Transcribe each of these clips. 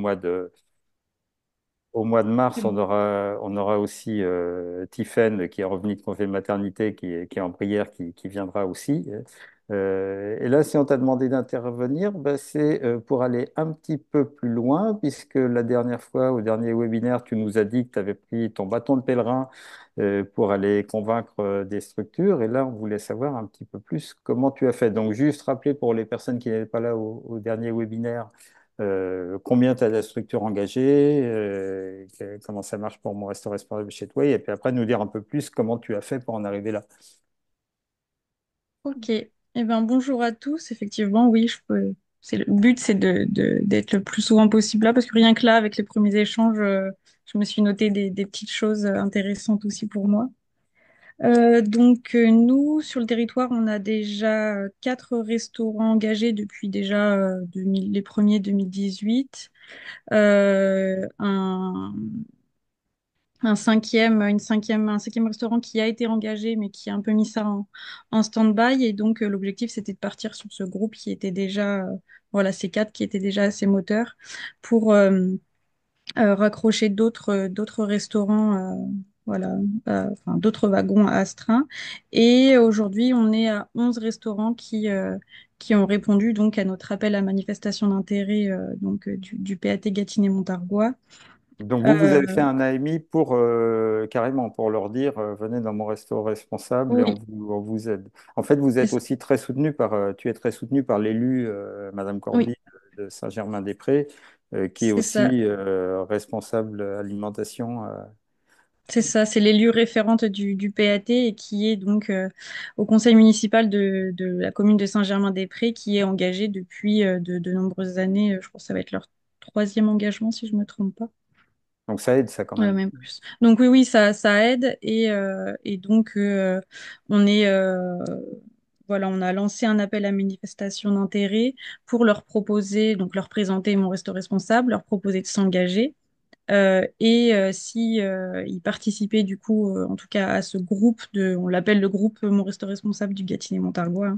mois de, Au mois de mars, on aura aussi Tiffaine qui est revenue de congé de maternité, qui est en prière, qui viendra aussi. Et là, si on t'a demandé d'intervenir, ben, c'est pour aller un petit peu plus loin, puisque la dernière fois, au dernier webinaire, tu nous as dit que tu avais pris ton bâton de pèlerin pour aller convaincre des structures. Et là, on voulait savoir un petit peu plus comment tu as fait. Donc, juste rappeler pour les personnes qui n'étaient pas là au dernier webinaire combien tu as de structures engagées, comment ça marche pour mon restaurant responsable chez toi, et puis après nous dire un peu plus comment tu as fait pour en arriver là. Ok. Eh ben, bonjour à tous. Effectivement, oui, le but, c'est d'être le plus souvent possible là, parce que rien que là, avec les premiers échanges, je me suis noté des petites choses intéressantes aussi pour moi. Nous, sur le territoire, on a déjà 4 restaurants engagés depuis déjà 2000 les premiers 2018. Un cinquième restaurant qui a été engagé, mais qui a un peu mis ça en stand-by. Et donc, l'objectif, c'était de partir sur ce groupe qui était déjà, voilà, ces 4 qui étaient déjà assez moteurs pour raccrocher d'autres restaurants, voilà, enfin, d'autres wagons astreints. Et aujourd'hui, on est à 11 restaurants qui ont répondu donc à notre appel à manifestation d'intérêt du PAT Gâtinais-Montargois. Donc vous avez fait Euh, un AMI pour carrément pour leur dire venez dans mon resto responsable et oui, on vous aide. En fait, vous êtes c'est aussi très soutenu par tu es très soutenu par l'élu Madame oui, Corby de Saint-Germain-des-Prés qui est c'est ça. aussi responsable alimentation. C'est ça, c'est l'élu référente du PAT et qui est donc au conseil municipal de la commune de Saint-Germain-des-Prés, qui est engagée depuis de nombreuses années. Je pense que ça va être leur troisième engagement, si je me trompe pas. Donc ça aide ça quand même. Même plus. Donc oui, oui, ça aide. Et donc, on est, voilà, on a lancé un appel à manifestation d'intérêt pour leur proposer, donc leur présenter mon resto responsable, leur proposer de s'engager. Si ils participaient du coup, en tout cas à ce groupe on l'appelle le groupe Mon Resto Responsable du Gâtinais-Montargois,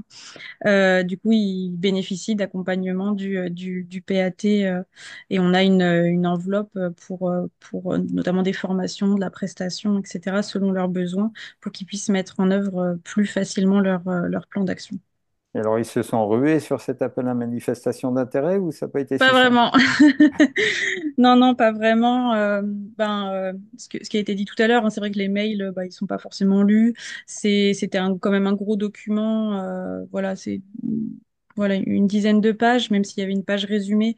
hein. Du coup, ils bénéficient d'accompagnement du PAT et on a une enveloppe pour notamment des formations, de la prestation, etc., selon leurs besoins, pour qu'ils puissent mettre en œuvre plus facilement leur plan d'action. Et alors ils se sont rués sur cet appel à manifestation d'intérêt ou ça n'a pas été Pas si simple? vraiment. Non, non, pas vraiment. Ce qui a été dit tout à l'heure, hein, c'est vrai que les mails, ils sont pas forcément lus. C'était quand même un gros document. Voilà, c'est voilà une dizaine de pages, même s'il y avait une page résumée.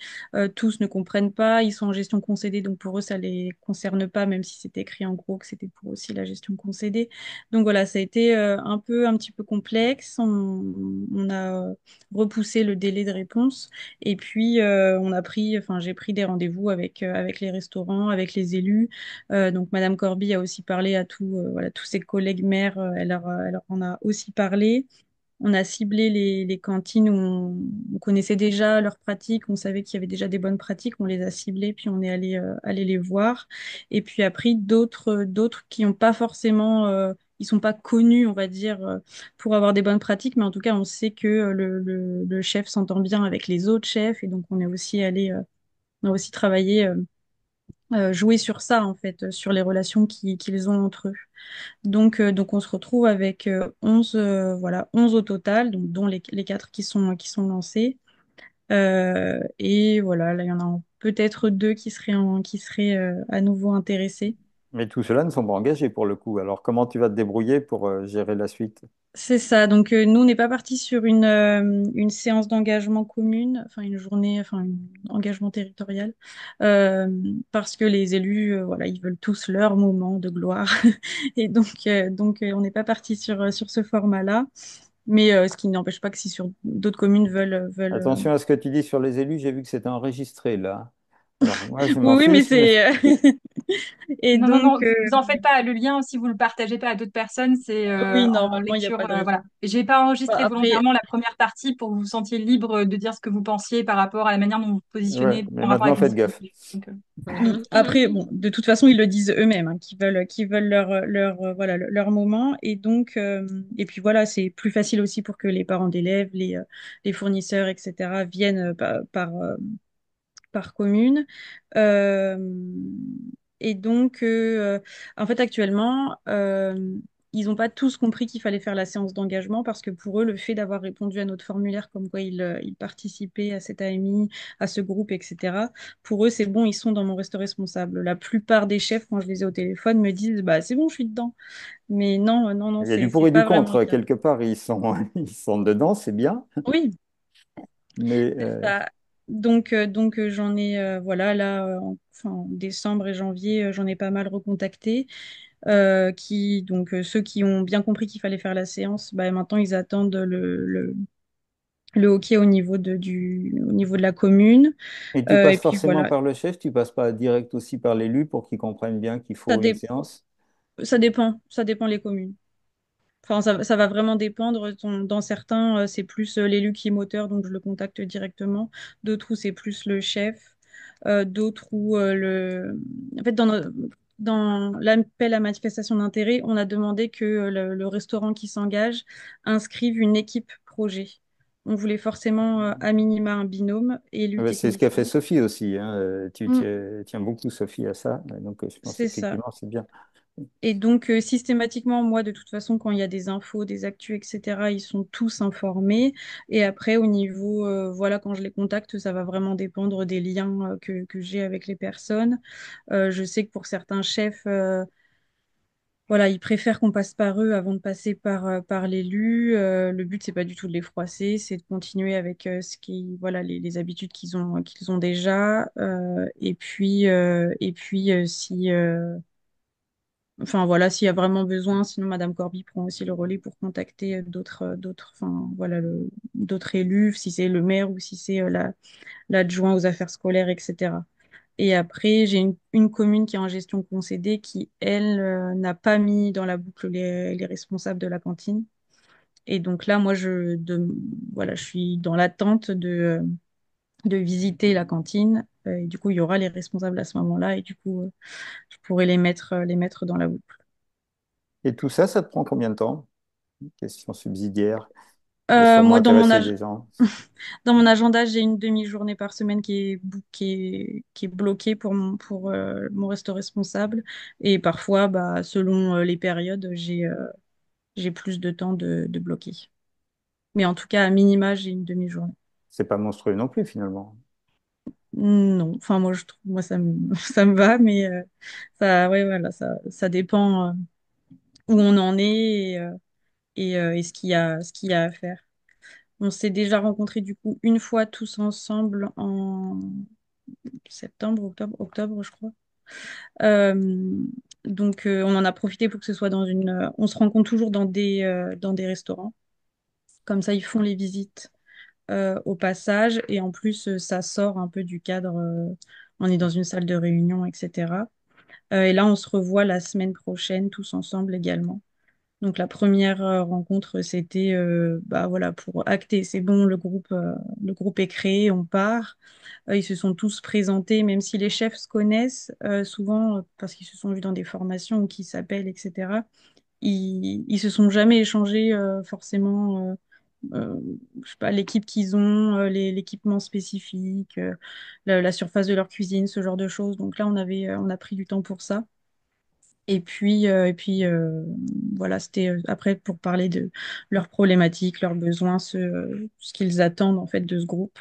Tous ne comprennent pas. Ils sont en gestion concédée, donc pour eux, ça les concerne pas, même si c'était écrit en gros que c'était pour aussi la gestion concédée. Donc voilà, ça a été un petit peu complexe. On a repoussé le délai de réponse. Et puis, enfin, j'ai pris des rendez-vous avec les restaurants, avec les élus. Donc, Madame Corby a aussi parlé à voilà, tous ses collègues maires. Elle leur en a aussi parlé. On a ciblé les cantines où on connaissait déjà leurs pratiques, on savait qu'il y avait déjà des bonnes pratiques, on les a ciblées, puis on est allé les voir. Et puis après, d'autres qui n'ont pas forcément, ils sont pas connus, on va dire, pour avoir des bonnes pratiques, mais en tout cas, on sait que le chef s'entend bien avec les autres chefs, et donc on a aussi travaillé, joué sur ça, en fait, sur les relations qu'ils ont entre eux. Donc on se retrouve avec 11, voilà, 11 au total, donc, dont les 4 qui sont lancés. Et voilà, là, il y en a peut-être 2 qui seraient à nouveau intéressés. Mais tout cela ne sont pas engagés pour le coup. Alors comment tu vas te débrouiller pour gérer la suite? C'est ça. Donc nous, on n'est pas parti sur une séance d'engagement commune, enfin une journée, enfin un engagement territorial, euh, parce que les élus, voilà, ils veulent tous leur moment de gloire. Et on n'est pas parti sur ce format-là. Mais ce qui n'empêche pas que si sur d'autres communes Attention à ce que tu dis sur les élus, j'ai vu que c'était enregistré là. Alors moi je Oui, m'en oui, mais fiche, mais c'est et Non, non, non, donc vous en faites pas. Le lien, si vous le partagez pas à d'autres personnes, c'est oui, en normalement, il n'y a lecture. pas de Voilà. J'ai pas Enfin, enregistré après. volontairement la première partie pour que vous vous sentiez libre de dire ce que vous pensiez par rapport à la manière dont vous vous ouais, positionnez mais en rapport maintenant avec les faites gaffe. difficultés. Donc, Après, bon, de toute façon, ils le disent eux-mêmes, hein, qu'ils veulent voilà, leur moment. Et donc, et puis voilà, c'est plus facile aussi pour que les parents d'élèves, les fournisseurs, etc., viennent par commune. Euh, et donc, en fait, actuellement, ils n'ont pas tous compris qu'il fallait faire la séance d'engagement parce que pour eux, le fait d'avoir répondu à notre formulaire comme quoi ils participaient à cette AMI, à ce groupe, etc., pour eux, c'est bon, ils sont dans mon reste responsable. La plupart des chefs, quand je les ai au téléphone, me disent, bah, c'est bon, je suis dedans. Mais non, non, non, Il y a du c'est pour et du pas vraiment le contre. cas. Quelque part, ils sont, ils sont dedans, c'est bien. Oui, Mais c'est ça. Donc j'en ai, voilà, là, enfin, en décembre et janvier, j'en ai pas mal recontacté. Donc ceux qui ont bien compris qu'il fallait faire la séance, bah, maintenant ils attendent le OK au niveau de la commune. et tu passes Et puis forcément voilà, par le chef, tu passes pas direct aussi par l'élu pour qu'ils comprennent bien qu'il ça, faut une dé- séance. ça dépend les communes. Enfin, ça va vraiment dépendre. Dans certains, c'est plus l'élu qui est moteur, donc je le contacte directement. D'autres où c'est plus le chef. D'autres où En fait, dans l'appel à manifestation d'intérêt, on a demandé que le restaurant qui s'engage inscrive une équipe projet. On voulait forcément à minima un binôme Ah élu ben, c'est ce qu'a fait technicien. Sophie aussi, hein. Tu Mm, tiens beaucoup, Sophie, à ça. Donc, je pense c'est ça. effectivement, c'est bien. Et donc, systématiquement, moi, de toute façon, quand il y a des infos, des actus, etc., ils sont tous informés. Et après, au niveau, voilà, quand je les contacte, ça va vraiment dépendre des liens que j'ai avec les personnes. Je sais que pour certains chefs, voilà, ils préfèrent qu'on passe par eux avant de passer par l'élu. Le but, c'est pas du tout de les froisser, c'est de continuer avec voilà, les habitudes qu'ils ont déjà. Si Enfin voilà, s'il y a vraiment besoin, sinon Madame Corby prend aussi le relais pour contacter enfin voilà, d'autres élus, si c'est le maire ou si c'est l'adjoint aux affaires scolaires, etc. Et après, j'ai une commune qui est en gestion concédée qui, elle, n'a pas mis dans la boucle les responsables de la cantine. Et donc là, voilà, je suis dans l'attente de visiter la cantine. Et du coup, il y aura les responsables à ce moment-là. Et du coup, je pourrais les mettre dans la boucle. Et tout ça, ça te prend combien de temps? Question subsidiaire. Il va sûrement Moi, intéresser des gens. dans mon agenda, j'ai une demi-journée par semaine qui est bloquée pour mon resto responsable. Et parfois, bah, selon les périodes, j'ai plus de temps de bloquer. Mais en tout cas, à minima, j'ai une demi-journée. C'est pas monstrueux non plus, finalement. Non, enfin, moi, je trouve, moi, ça me va, mais ouais, voilà, ça dépend où on en est et ce qu'il y a à faire. On s'est déjà rencontrés du coup une fois tous ensemble en octobre, je crois. Euh, on en a profité pour que ce soit on se rencontre toujours dans des restaurants. Comme ça, ils font les visites au passage. Et en plus, ça sort un peu du cadre. On est dans une salle de réunion, etc. Et là, on se revoit la semaine prochaine, tous ensemble également. Donc la première rencontre, c'était bah voilà pour acter, c'est bon, le groupe est créé, on part. Ils se sont tous présentés, même si les chefs se connaissent souvent parce qu'ils se sont vus dans des formations ou qu'ils s'appellent, etc. Ils se sont jamais échangés forcément, euh, je sais pas, l'équipe qu'ils ont, l'équipement spécifique, la surface de leur cuisine, ce genre de choses. Donc là, on a pris du temps pour ça. Voilà, c'était après pour parler de leurs problématiques, leurs besoins, ce qu'ils attendent en fait de ce groupe.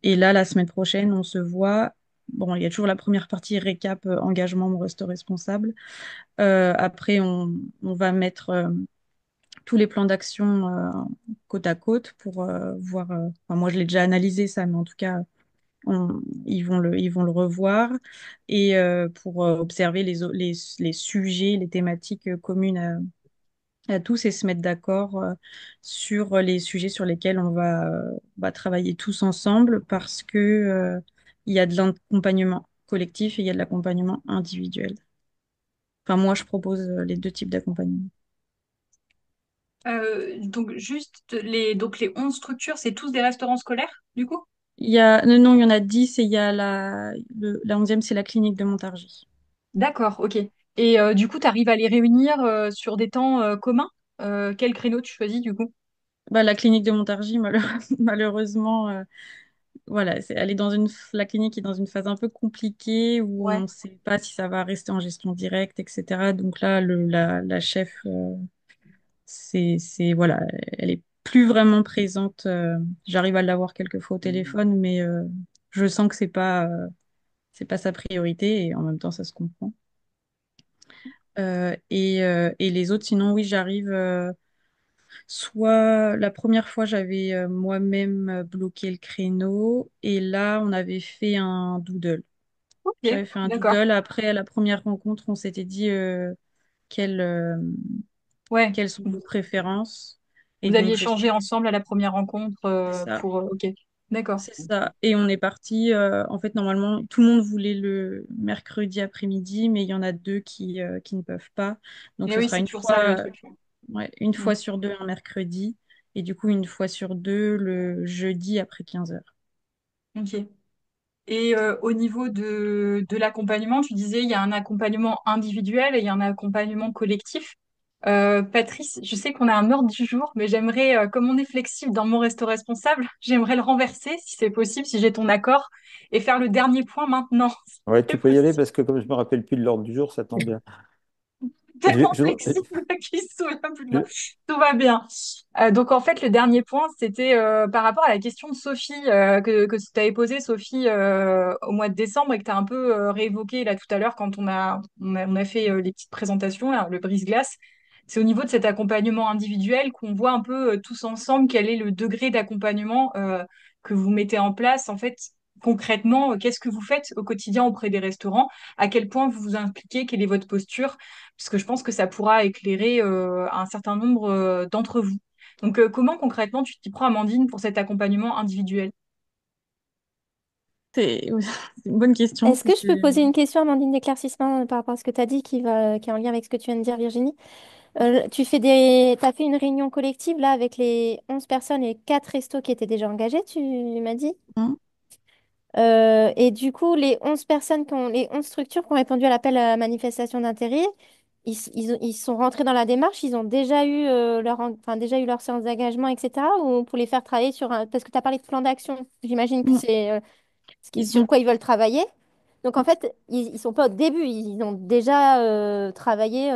Et là, la semaine prochaine, on se voit. Bon, il y a toujours la première partie récap, engagement, mon reste responsable. Après, on va mettre tous les plans d'action côte à côte pour voir. Enfin, moi, je l'ai déjà analysé ça, mais en tout cas, ils vont le revoir et pour observer les sujets, les thématiques communes à tous et se mettre d'accord sur les sujets sur lesquels va travailler tous ensemble parce que il y a de l'accompagnement collectif et il y a de l'accompagnement individuel. Enfin, moi, je propose les deux types d'accompagnement. Donc juste donc les 11 structures, c'est tous des restaurants scolaires, du coup? Non, il y en a 10 et il y a la 11e, c'est la clinique de Montargis. D'accord, ok. Et du coup, tu arrives à les réunir sur des temps communs? Quel créneau tu choisis, du coup? Bah, la clinique de Montargis, malheureusement. voilà, elle est dans la clinique est dans une phase un peu compliquée où on Ouais. ne sait pas si ça va rester en gestion directe, etc. Donc là, la chef, voilà, elle est plus vraiment présente. J'arrive à l'avoir quelques fois au téléphone, mais je sens que c'est pas sa priorité et en même temps, ça se comprend. Et les autres, sinon, oui, j'arrive. Soit la première fois, j'avais moi-même bloqué le créneau et là, on avait fait un doodle. Ok, J'avais fait un d'accord. doodle. Après la première rencontre, on s'était dit quelles, euh, Ouais. quelles sont nos préférences. Et Vous aviez donc, échangé ensemble à la première rencontre c'est ça. pour... ok, d'accord. C'est ça. Et on est parti. En fait, normalement, tout le monde voulait le mercredi après-midi, mais il y en a deux qui ne peuvent pas. Donc, Et ce oui, sera c'est toujours ça le truc. ouais, une Mm. fois sur deux un mercredi. Et du coup, une fois sur deux le jeudi après 15 heures. Ok. Et au niveau de l'accompagnement, tu disais il y a un accompagnement individuel et il y a un accompagnement collectif. Patrice, je sais qu'on a un ordre du jour, mais j'aimerais, comme on est flexible dans mon resto responsable, j'aimerais le renverser si c'est possible, si j'ai ton accord, et faire le dernier point maintenant, si Ouais, tu c'est peux y aller possible. parce que comme je me rappelle plus de l'ordre du jour, ça tombe bien. Je, Tellement je, flexible qu'il se souvient plus de moi. je- Tout va bien. Donc en fait, le dernier point, c'était par rapport à la question de Sophie que tu avais posée, Sophie, au mois de décembre et que tu as un peu réévoqué là tout à l'heure quand on a fait les petites présentations, là, le brise-glace. C'est au niveau de cet accompagnement individuel qu'on voit un peu tous ensemble quel est le degré d'accompagnement que vous mettez en place. En fait, concrètement, qu'est-ce que vous faites au quotidien auprès des restaurants? À quel point vous vous impliquez? Quelle est votre posture? Parce que je pense que ça pourra éclairer un certain nombre d'entre vous. Donc, comment concrètement tu t'y prends, Amandine, pour cet accompagnement individuel? C'est une bonne question. Est-ce que je peux poser une question, Amandine, d'éclaircissement par rapport à ce que tu as dit, qui est en lien avec ce que tu viens de dire, Virginie? T'as fait une réunion collective là avec les 11 personnes et 4 restos qui étaient déjà engagés, tu m'as dit? Hein. Et du coup, les 11 structures qui ont répondu à l'appel à la manifestation d'intérêt, ils sont rentrés dans la démarche, ils ont déjà eu, déjà eu leur séance d'engagement, etc. Ou pour les faire travailler Parce que tu as parlé de plan d'action, j'imagine que Mm. c'est Ils sur ont quoi ils veulent travailler. Donc en fait, ils sont pas au début, ils ont déjà travaillé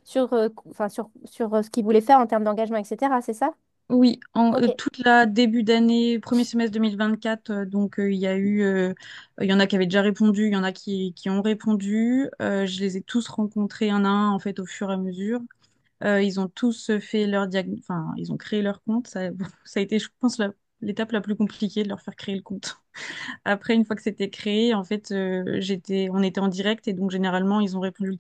sur ce qu'ils voulaient faire en termes d'engagement, etc. C'est ça? Oui, Ok. toute la début d'année, premier semestre 2024, donc il y a eu, il y en a qui avaient déjà répondu, il y en a qui ont répondu. Je les ai tous rencontrés un à un en fait au fur et à mesure. Ils ont tous fait enfin, ils ont créé leur compte. Ça, ça a été, je pense, l'étape la plus compliquée de leur faire créer le compte. Après, une fois que c'était créé, en fait, on était en direct et donc généralement, ils ont répondu au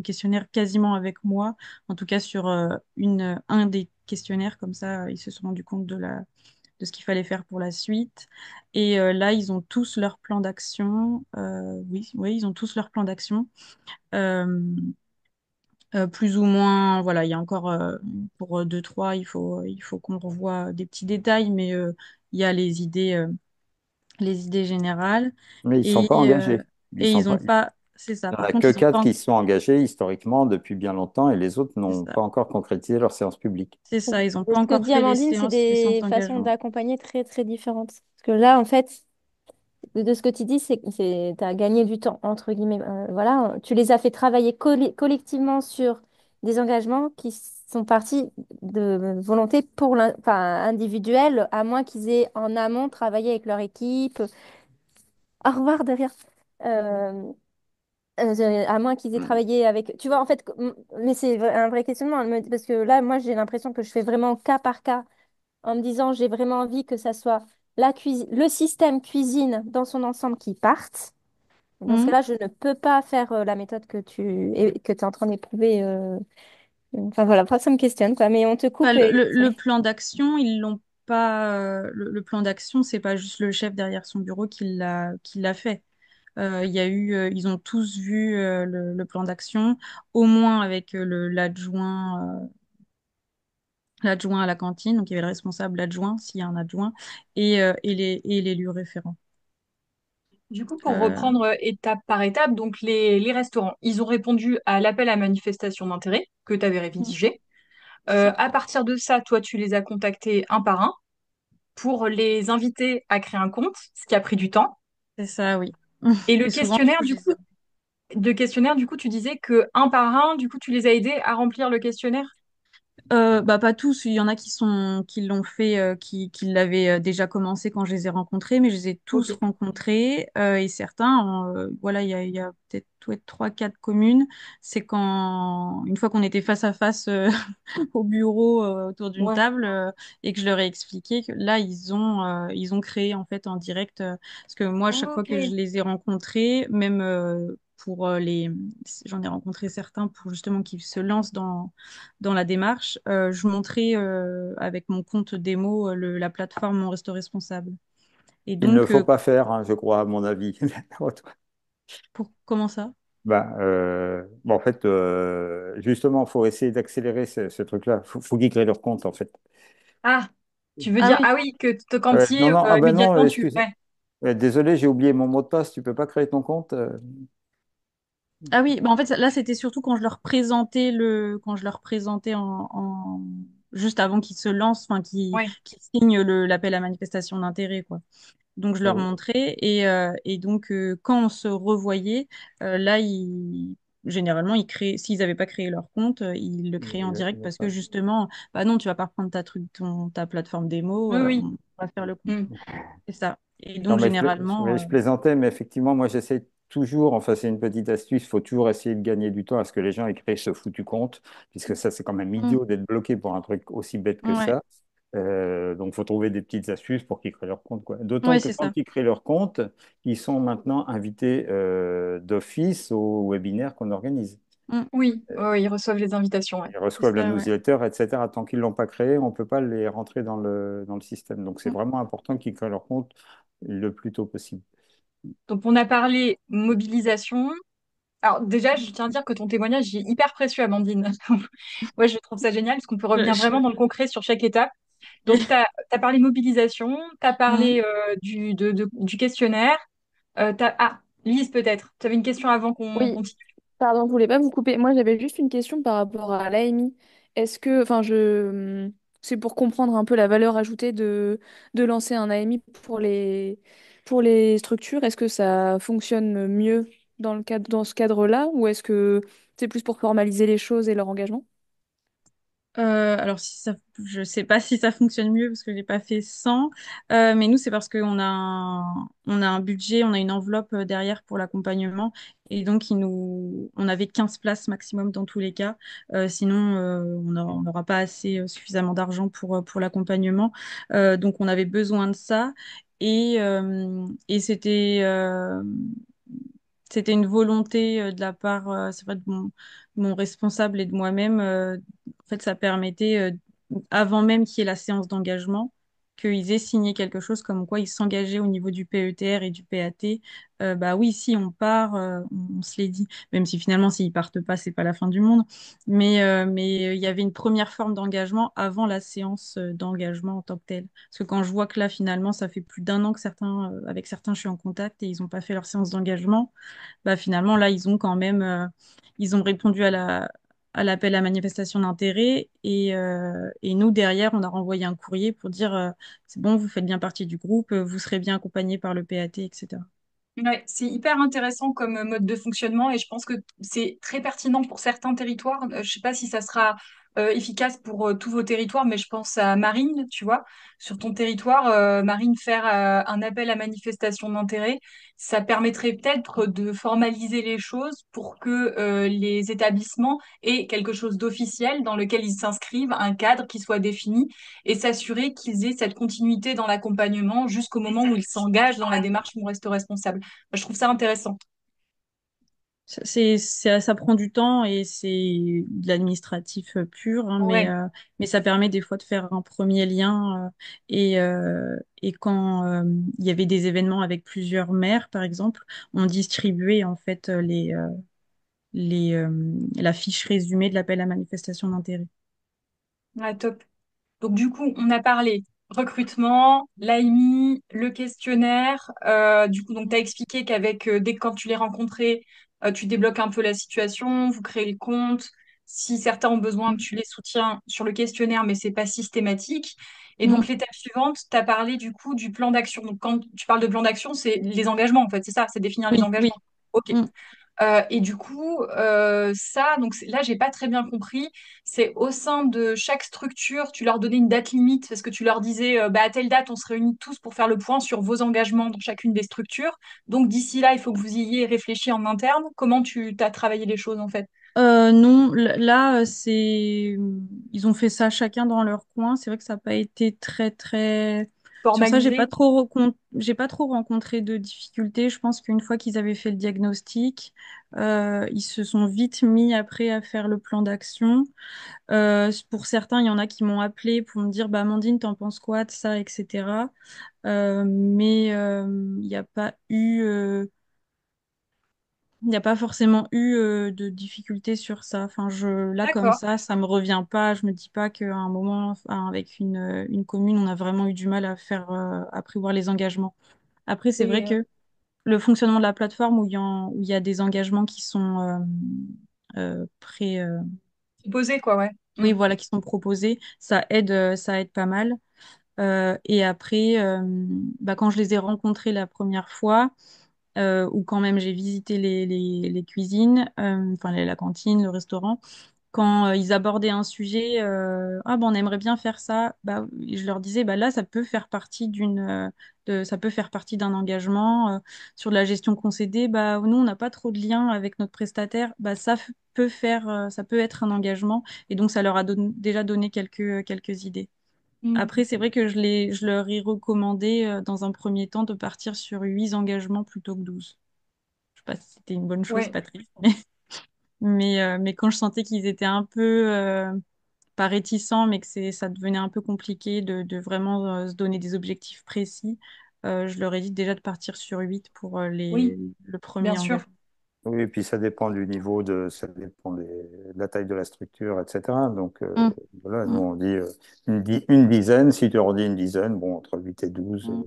questionnaire quasiment avec moi. En tout cas, sur un des questionnaires, comme ça, ils se sont rendus compte de ce qu'il fallait faire pour la suite. Et là, ils ont tous leur plan d'action. Oui, oui, ils ont tous leur plan d'action. Euh, Plus ou moins, voilà, il y a encore pour deux, trois, il faut qu'on revoie des petits détails, mais il y a les idées générales mais ils sont pas et, engagés. Ils et sont ils pas. ont pas, c'est ça. Il n'y en Par a contre, que ils ont quatre pas, qui se sont engagés historiquement depuis bien longtemps et les autres c'est n'ont ça, pas encore concrétisé leur séance publique. c'est ça, ils ont Et pas ce que encore dit fait Amandine, c'est les séances des façons d'engagement. d'accompagner très très différentes. Parce que là, en fait, de ce que tu dis, tu as gagné du temps, entre guillemets. Voilà, tu les as fait travailler collectivement sur des engagements qui sont partis de volonté individuelle, à moins qu'ils aient en amont travaillé avec leur équipe. Au revoir derrière. Euh, à moins qu'ils aient Mm. travaillé avec. Tu vois, en fait, mais c'est un vrai questionnement. Parce que là, moi, j'ai l'impression que je fais vraiment cas par cas en me disant, j'ai vraiment envie que ça soit le système cuisine dans son ensemble qui parte. Dans ce Mm. cas-là, je ne peux pas faire la méthode que tu es en train d'éprouver. Enfin voilà, après, ça me questionne, quoi. Mais on te Enfin, coupe et... le plan d'action, ils l'ont pas. Le plan d'action, c'est pas juste le chef derrière son bureau qui l'a fait. Il y a eu, ils ont tous vu le plan d'action, au moins avec l'adjoint à la cantine, donc il y avait le responsable, l'adjoint, s'il y a un adjoint, et l'élu référent. Du coup, pour Euh, reprendre étape par étape, donc les restaurants, ils ont répondu à l'appel à manifestation d'intérêt que tu avais mm, rédigé. c'est ça. À partir de ça, toi, tu les as contactés un par un. pour les inviter à créer un compte, ce qui a pris du temps. C'est ça, oui. Et le Et souvent, du questionnaire, coup, je du les coup, ai. tu disais que un par un, du coup, tu les as aidés à remplir le questionnaire. Bah pas tous, il y en a qui l'ont fait, qui l'avaient déjà commencé quand je les ai rencontrés, mais je les ai tous Ok. rencontrés et certains, voilà, il y a peut-être ouais, 3, 4 communes. C'est quand une fois qu'on était face à face au bureau autour d'une Ouais. table et que je leur ai expliqué que là ils ont créé en fait en direct parce que moi chaque fois Ok. que je les ai rencontrés, même pour j'en ai rencontré certains pour justement qu'ils se lancent dans la démarche, je montrais avec mon compte démo la plateforme Mon Resto Responsable. Et Il ne donc, faut pas faire, hein, je crois, à mon avis. pour comment ça? Bon, en fait, justement, il faut essayer d'accélérer ce truc-là. Faut qu'ils créent leur compte, en fait. Ah, tu veux Ah dire, oui, ah oui, que quand tu y Non, es, non, ah ben non, immédiatement, excuse. ouais. Désolé, j'ai oublié mon mot de passe. Tu peux pas créer ton compte? ah oui, bah en fait là c'était surtout quand je leur présentais quand je leur présentais juste avant qu'ils se lancent, enfin Ouais. qu'ils signent l'appel à manifestation d'intérêt quoi. Donc je leur Euh, montrais et donc quand on se revoyait, là généralement ils créaient, s'ils n'avaient pas créé leur compte, ils le créaient en direct parce que justement, bah non, tu vas pas reprendre ta plateforme démo, Oui, oui. on va faire le compte. Hmm. C'est ça. Et Non, donc mais généralement, je plaisantais, mais effectivement, moi, j'essaie toujours, enfin, c'est une petite astuce, il faut toujours essayer de gagner du temps à ce que les gens aient créé ce foutu compte, puisque ça, c'est quand même mm, idiot d'être bloqué pour un truc aussi bête que ouais, ça. Donc, il faut trouver des petites astuces pour qu'ils créent leur compte, quoi. D'autant ouais, que c'est quand ça. ils créent leur compte, ils sont maintenant invités d'office au webinaire qu'on organise. Mm, Oui, oui, oui, ils reçoivent les invitations, ouais. Ils c'est reçoivent la ça, ouais. newsletter, etc. Tant qu'ils ne l'ont pas créé, on ne peut pas les rentrer dans le système. Donc, c'est Mm, vraiment important qu'ils créent leur compte le plus tôt possible. Donc, on a parlé mobilisation. Alors, déjà, je tiens à dire que ton témoignage est hyper précieux, Amandine. Ouais, je trouve ça génial parce qu'on peut je- revenir vraiment je- dans le concret sur chaque étape. Donc, tu as parlé mobilisation, tu as Mm. parlé du questionnaire. Ah, Lise, peut-être. Tu avais une question avant qu'on Oui, continue. pardon, je voulais pas vous couper. Moi, j'avais juste une question par rapport à l'AMI. Est-ce que, enfin, c'est pour comprendre un peu la valeur ajoutée de lancer un AMI pour les structures. Est-ce que ça fonctionne mieux dans ce cadre-là, ou est-ce que c'est plus pour formaliser les choses et leur engagement? Alors si ça, je sais pas si ça fonctionne mieux parce que j'ai pas fait 100, mais nous c'est parce qu'on a on a un budget, on a une enveloppe derrière pour l'accompagnement et donc on avait 15 places maximum dans tous les cas. Sinon on n'aura pas assez suffisamment d'argent pour l'accompagnement. Donc on avait besoin de ça et c'était une volonté de la part, c'est vrai, de mon responsable et de moi-même. En fait, ça permettait, avant même qu'il y ait la séance d'engagement, qu'ils aient signé quelque chose comme quoi ils s'engageaient au niveau du PETR et du PAT. Bah oui, si on part, on se l'est dit. Même si finalement, s'ils partent pas, c'est pas la fin du monde. Mais il y avait une première forme d'engagement avant la séance d'engagement en tant que telle. Parce que quand je vois que là, finalement, ça fait plus d'1 an que avec certains, je suis en contact et ils n'ont pas fait leur séance d'engagement, bah finalement là ils ont répondu à l'appel à manifestation d'intérêt et nous derrière on a renvoyé un courrier pour dire c'est bon, vous faites bien partie du groupe, vous serez bien accompagné par le PAT, etc. Ouais, c'est hyper intéressant comme mode de fonctionnement et je pense que c'est très pertinent pour certains territoires. Je sais pas si ça sera efficace pour tous vos territoires, mais je pense à Marine, tu vois, sur ton territoire, Marine, faire un appel à manifestation d'intérêt, ça permettrait peut-être de formaliser les choses pour que les établissements aient quelque chose d'officiel dans lequel ils s'inscrivent, un cadre qui soit défini et s'assurer qu'ils aient cette continuité dans l'accompagnement jusqu'au moment où ils s'engagent dans la démarche Mon Resto Responsable. Je trouve ça intéressant. Ça prend du temps et c'est de l'administratif pur, hein, Ouais, mais ça permet des fois de faire un premier lien. Et quand il y avait des événements avec plusieurs maires, par exemple, on distribuait en fait la fiche résumée de l'appel à manifestation d'intérêt. ouais, top. Donc du coup, on a parlé recrutement, l'AMI, le questionnaire. Du coup, donc tu as expliqué qu'avec dès que quand tu les rencontrés, tu débloques un peu la situation, vous créez le compte. si certains ont besoin, Mm. tu les soutiens sur le questionnaire, mais c'est pas systématique. Et Mm. donc, l'étape suivante, tu as parlé du coup du plan d'action. Donc, quand tu parles de plan d'action, c'est les engagements, en fait, c'est ça, c'est définir les Oui, oui. engagements. OK. Mm. Et du coup, ça, donc là, j'ai pas très bien compris. C'est au sein de chaque structure, tu leur donnais une date limite parce que tu leur disais, bah, à telle date, on se réunit tous pour faire le point sur vos engagements dans chacune des structures. Donc d'ici là, il faut que vous y ayez réfléchi en interne. Comment tu t'as travaillé les choses en fait? Non, là, ils ont fait ça chacun dans leur coin. C'est vrai que ça n'a pas été très, très. Sur ça, Formalisé? j'ai pas trop rencontré de difficultés. Je pense qu'une fois qu'ils avaient fait le diagnostic, ils se sont vite mis après à faire le plan d'action. Pour certains, il y en a qui m'ont appelé pour me dire, bah, Amandine, t'en penses quoi de ça, etc. Mais il n'y a pas eu. Il n'y a pas forcément eu de difficultés sur ça. Enfin, là, comme D'accord. ça me revient pas. Je me dis pas qu'à un moment, enfin, avec une commune, on a vraiment eu du mal à prévoir les engagements. Après, c'est Oui, vrai que le fonctionnement de la plateforme où il y a des engagements qui sont posé quoi, ouais. oui, Mm. voilà, qui sont proposés, ça aide pas mal. Et après, bah, quand je les ai rencontrés la première fois, ou quand même j'ai visité les cuisines, enfin la cantine, le restaurant, quand ils abordaient un sujet, ah ben on aimerait bien faire ça, bah, je leur disais bah là ça peut faire partie ça peut faire partie d'un engagement sur la gestion concédée. Bah nous on n'a pas trop de lien avec notre prestataire, bah ça peut être un engagement et donc ça leur a déjà donné quelques idées. Mm. Après, c'est vrai que je leur ai recommandé dans un premier temps de partir sur 8 engagements plutôt que 12. Je sais pas si c'était une bonne chose, Ouais. Patrice, mais quand je sentais qu'ils étaient un peu, pas réticents, mais que ça devenait un peu compliqué de vraiment se donner des objectifs précis, je leur ai dit déjà de partir sur 8 pour Oui, le bien premier sûr. engagement. Oui, et puis ça dépend du niveau ça dépend de la taille de la structure, etc. Donc Mm, voilà, nous mm, on dit une dizaine, si tu leur dis une dizaine, bon, entre 8 et 12. mm,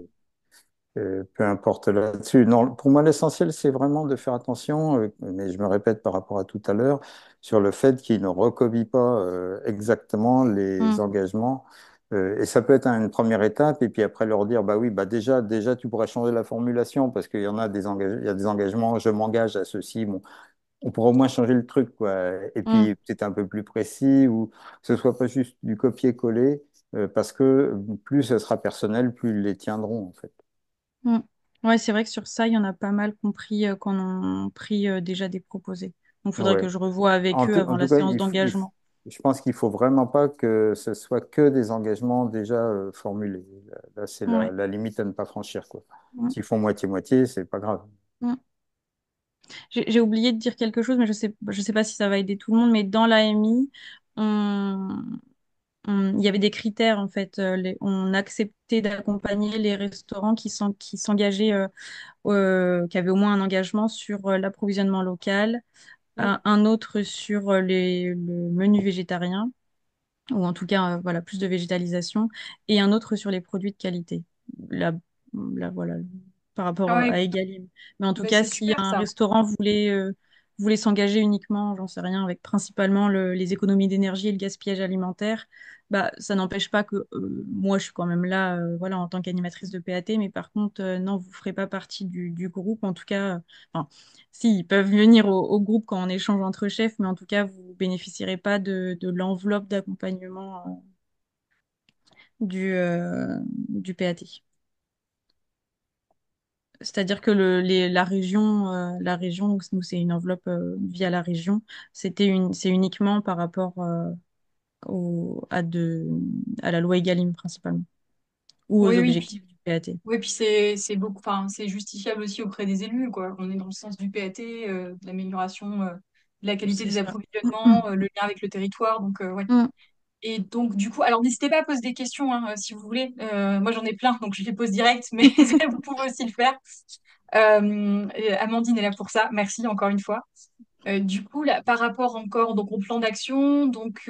Peu importe là-dessus. Non, pour moi, l'essentiel, c'est vraiment de faire attention, mais je me répète par rapport à tout à l'heure, sur le fait qu'ils ne recopient pas exactement les mm, engagements. Et ça peut être une première étape, et puis après leur dire, bah oui, bah déjà, tu pourrais changer la formulation, parce qu'il y en a il y a des engagements, je m'engage à ceci. Bon, on pourrait au moins changer le truc, quoi. Et mm, puis peut-être un peu plus précis, ou que ce soit pas juste du copier-coller, parce que plus ce sera personnel, plus ils les tiendront, en fait. mm. Ouais, c'est vrai que sur ça, il y en a pas mal compris quand on a pris déjà des proposés. Donc, il faudrait Ouais. que je revoie avec eux En avant la tout cas, séance d'engagement. je pense qu'il faut vraiment pas que ce soit que des engagements déjà formulés. Là, c'est Ouais. la limite à ne pas franchir, quoi. Mm, S'ils font moitié-moitié, c'est pas grave. mm. J'ai oublié de dire quelque chose, mais je sais pas si ça va aider tout le monde, mais dans l'AMI, on, il y avait des critères, en fait. On acceptait d'accompagner les restaurants qui s'engageaient, qui avaient au moins un engagement sur l'approvisionnement local, Oui. un autre sur le menu végétarien, ou en tout cas, voilà, plus de végétalisation, et un autre sur les produits de qualité. Là, voilà, par rapport Ah ouais, à Egalim. Mais en tout bah, cas, c'est si super un ça. restaurant voulait s'engager uniquement, j'en sais rien, avec principalement les économies d'énergie et le gaspillage alimentaire, bah, ça n'empêche pas que moi, je suis quand même là, voilà, en tant qu'animatrice de PAT, mais par contre, non, vous ne ferez pas partie du groupe. En tout cas, enfin, si, ils peuvent venir au groupe quand on échange entre chefs, mais en tout cas, vous bénéficierez pas de l'enveloppe d'accompagnement du PAT. C'est-à-dire que la région, donc nous c'est une enveloppe via la région, c'est uniquement par rapport à la loi Egalim principalement, ou aux Oui, oui, objectifs puis du PAT. oui, puis c'est beaucoup, enfin, c'est justifiable aussi auprès des élus, quoi. On est dans le sens du PAT, de l'amélioration de la qualité C'est des ça. approvisionnements, le lien avec le territoire, donc ouais. Mm. Et donc du coup, alors n'hésitez pas à poser des questions hein, si vous voulez. Moi j'en ai plein, donc je les pose direct, mais vous pouvez aussi le faire. Et Amandine est là pour ça. Merci encore une fois. Du coup, là, par rapport encore donc, au plan d'action, donc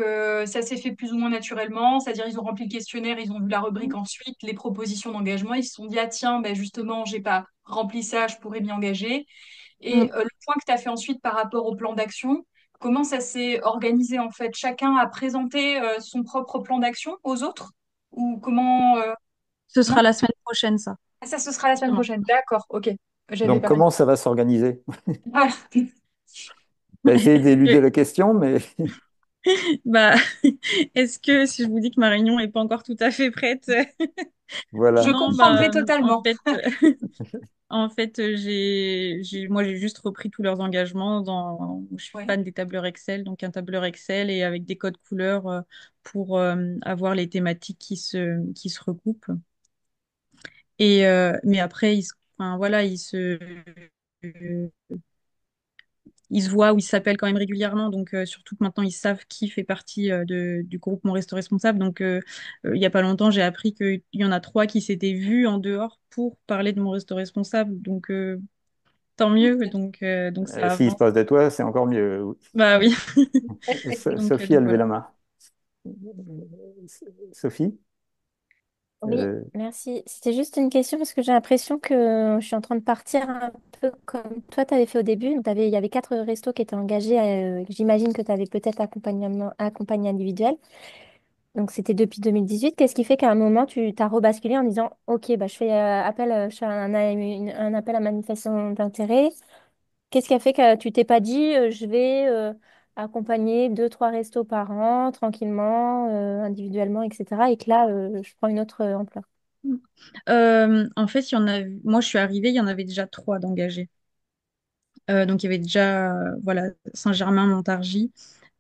ça s'est fait plus ou moins naturellement, c'est-à-dire ils ont rempli le questionnaire, ils ont vu la rubrique ensuite, les propositions d'engagement, ils se sont dit ah tiens, ben justement, j'ai pas rempli ça, je pourrais m'y engager. Mm. Et le point que tu as fait ensuite par rapport au plan d'action, comment ça s'est organisé en fait? Chacun a présenté son propre plan d'action aux autres? Ou comment... Ce sera non? la semaine prochaine, ça, Ah, ça, ce sera la semaine justement. prochaine. D'accord, ok. J'avais Donc, pas. comment ça va s'organiser? Voilà. Tu as essayé Euh, d'éluder la question, mais Bah, est-ce que si je vous dis que ma réunion est pas encore tout à fait prête? Je voilà. Non, comprendrai bah, en totalement. fait, moi, j'ai juste repris tous leurs engagements je suis Ouais. fan des tableurs Excel, donc un tableur Excel et avec des codes couleurs pour avoir les thématiques qui se recoupent. Mais après, enfin, voilà, ils se voient ou ils s'appellent quand même régulièrement. Donc, surtout que maintenant, ils savent qui fait partie du groupe Mon Resto Responsable. Donc, il n'y a pas longtemps, j'ai appris qu'il y en a trois qui s'étaient vus en dehors pour parler de Mon Resto Responsable. Donc, tant mieux. Donc ça S'il se avance. passe de toi, c'est encore mieux. Bah oui. Sophie a Donc levé voilà. la main. Sophie? Oui, Euh, merci. C'était juste une question parce que j'ai l'impression que je suis en train de partir un peu comme toi, tu avais fait au début. Donc, il y avait 4 restos qui étaient engagés. J'imagine que tu avais peut-être accompagné individuel. Donc, c'était depuis 2018. Qu'est-ce qui fait qu'à un moment, tu t'as rebasculé en disant, OK, bah, je fais un appel à manifestation d'intérêt. Qu'est-ce qui a fait que tu t'es pas dit, je vais accompagner 2, 3 restos par an, tranquillement, individuellement, etc. Et que là, je prends une autre ampleur. En fait, moi, je suis arrivée, il y en avait déjà trois d'engagés. Donc, il y avait déjà voilà, Saint-Germain-Montargis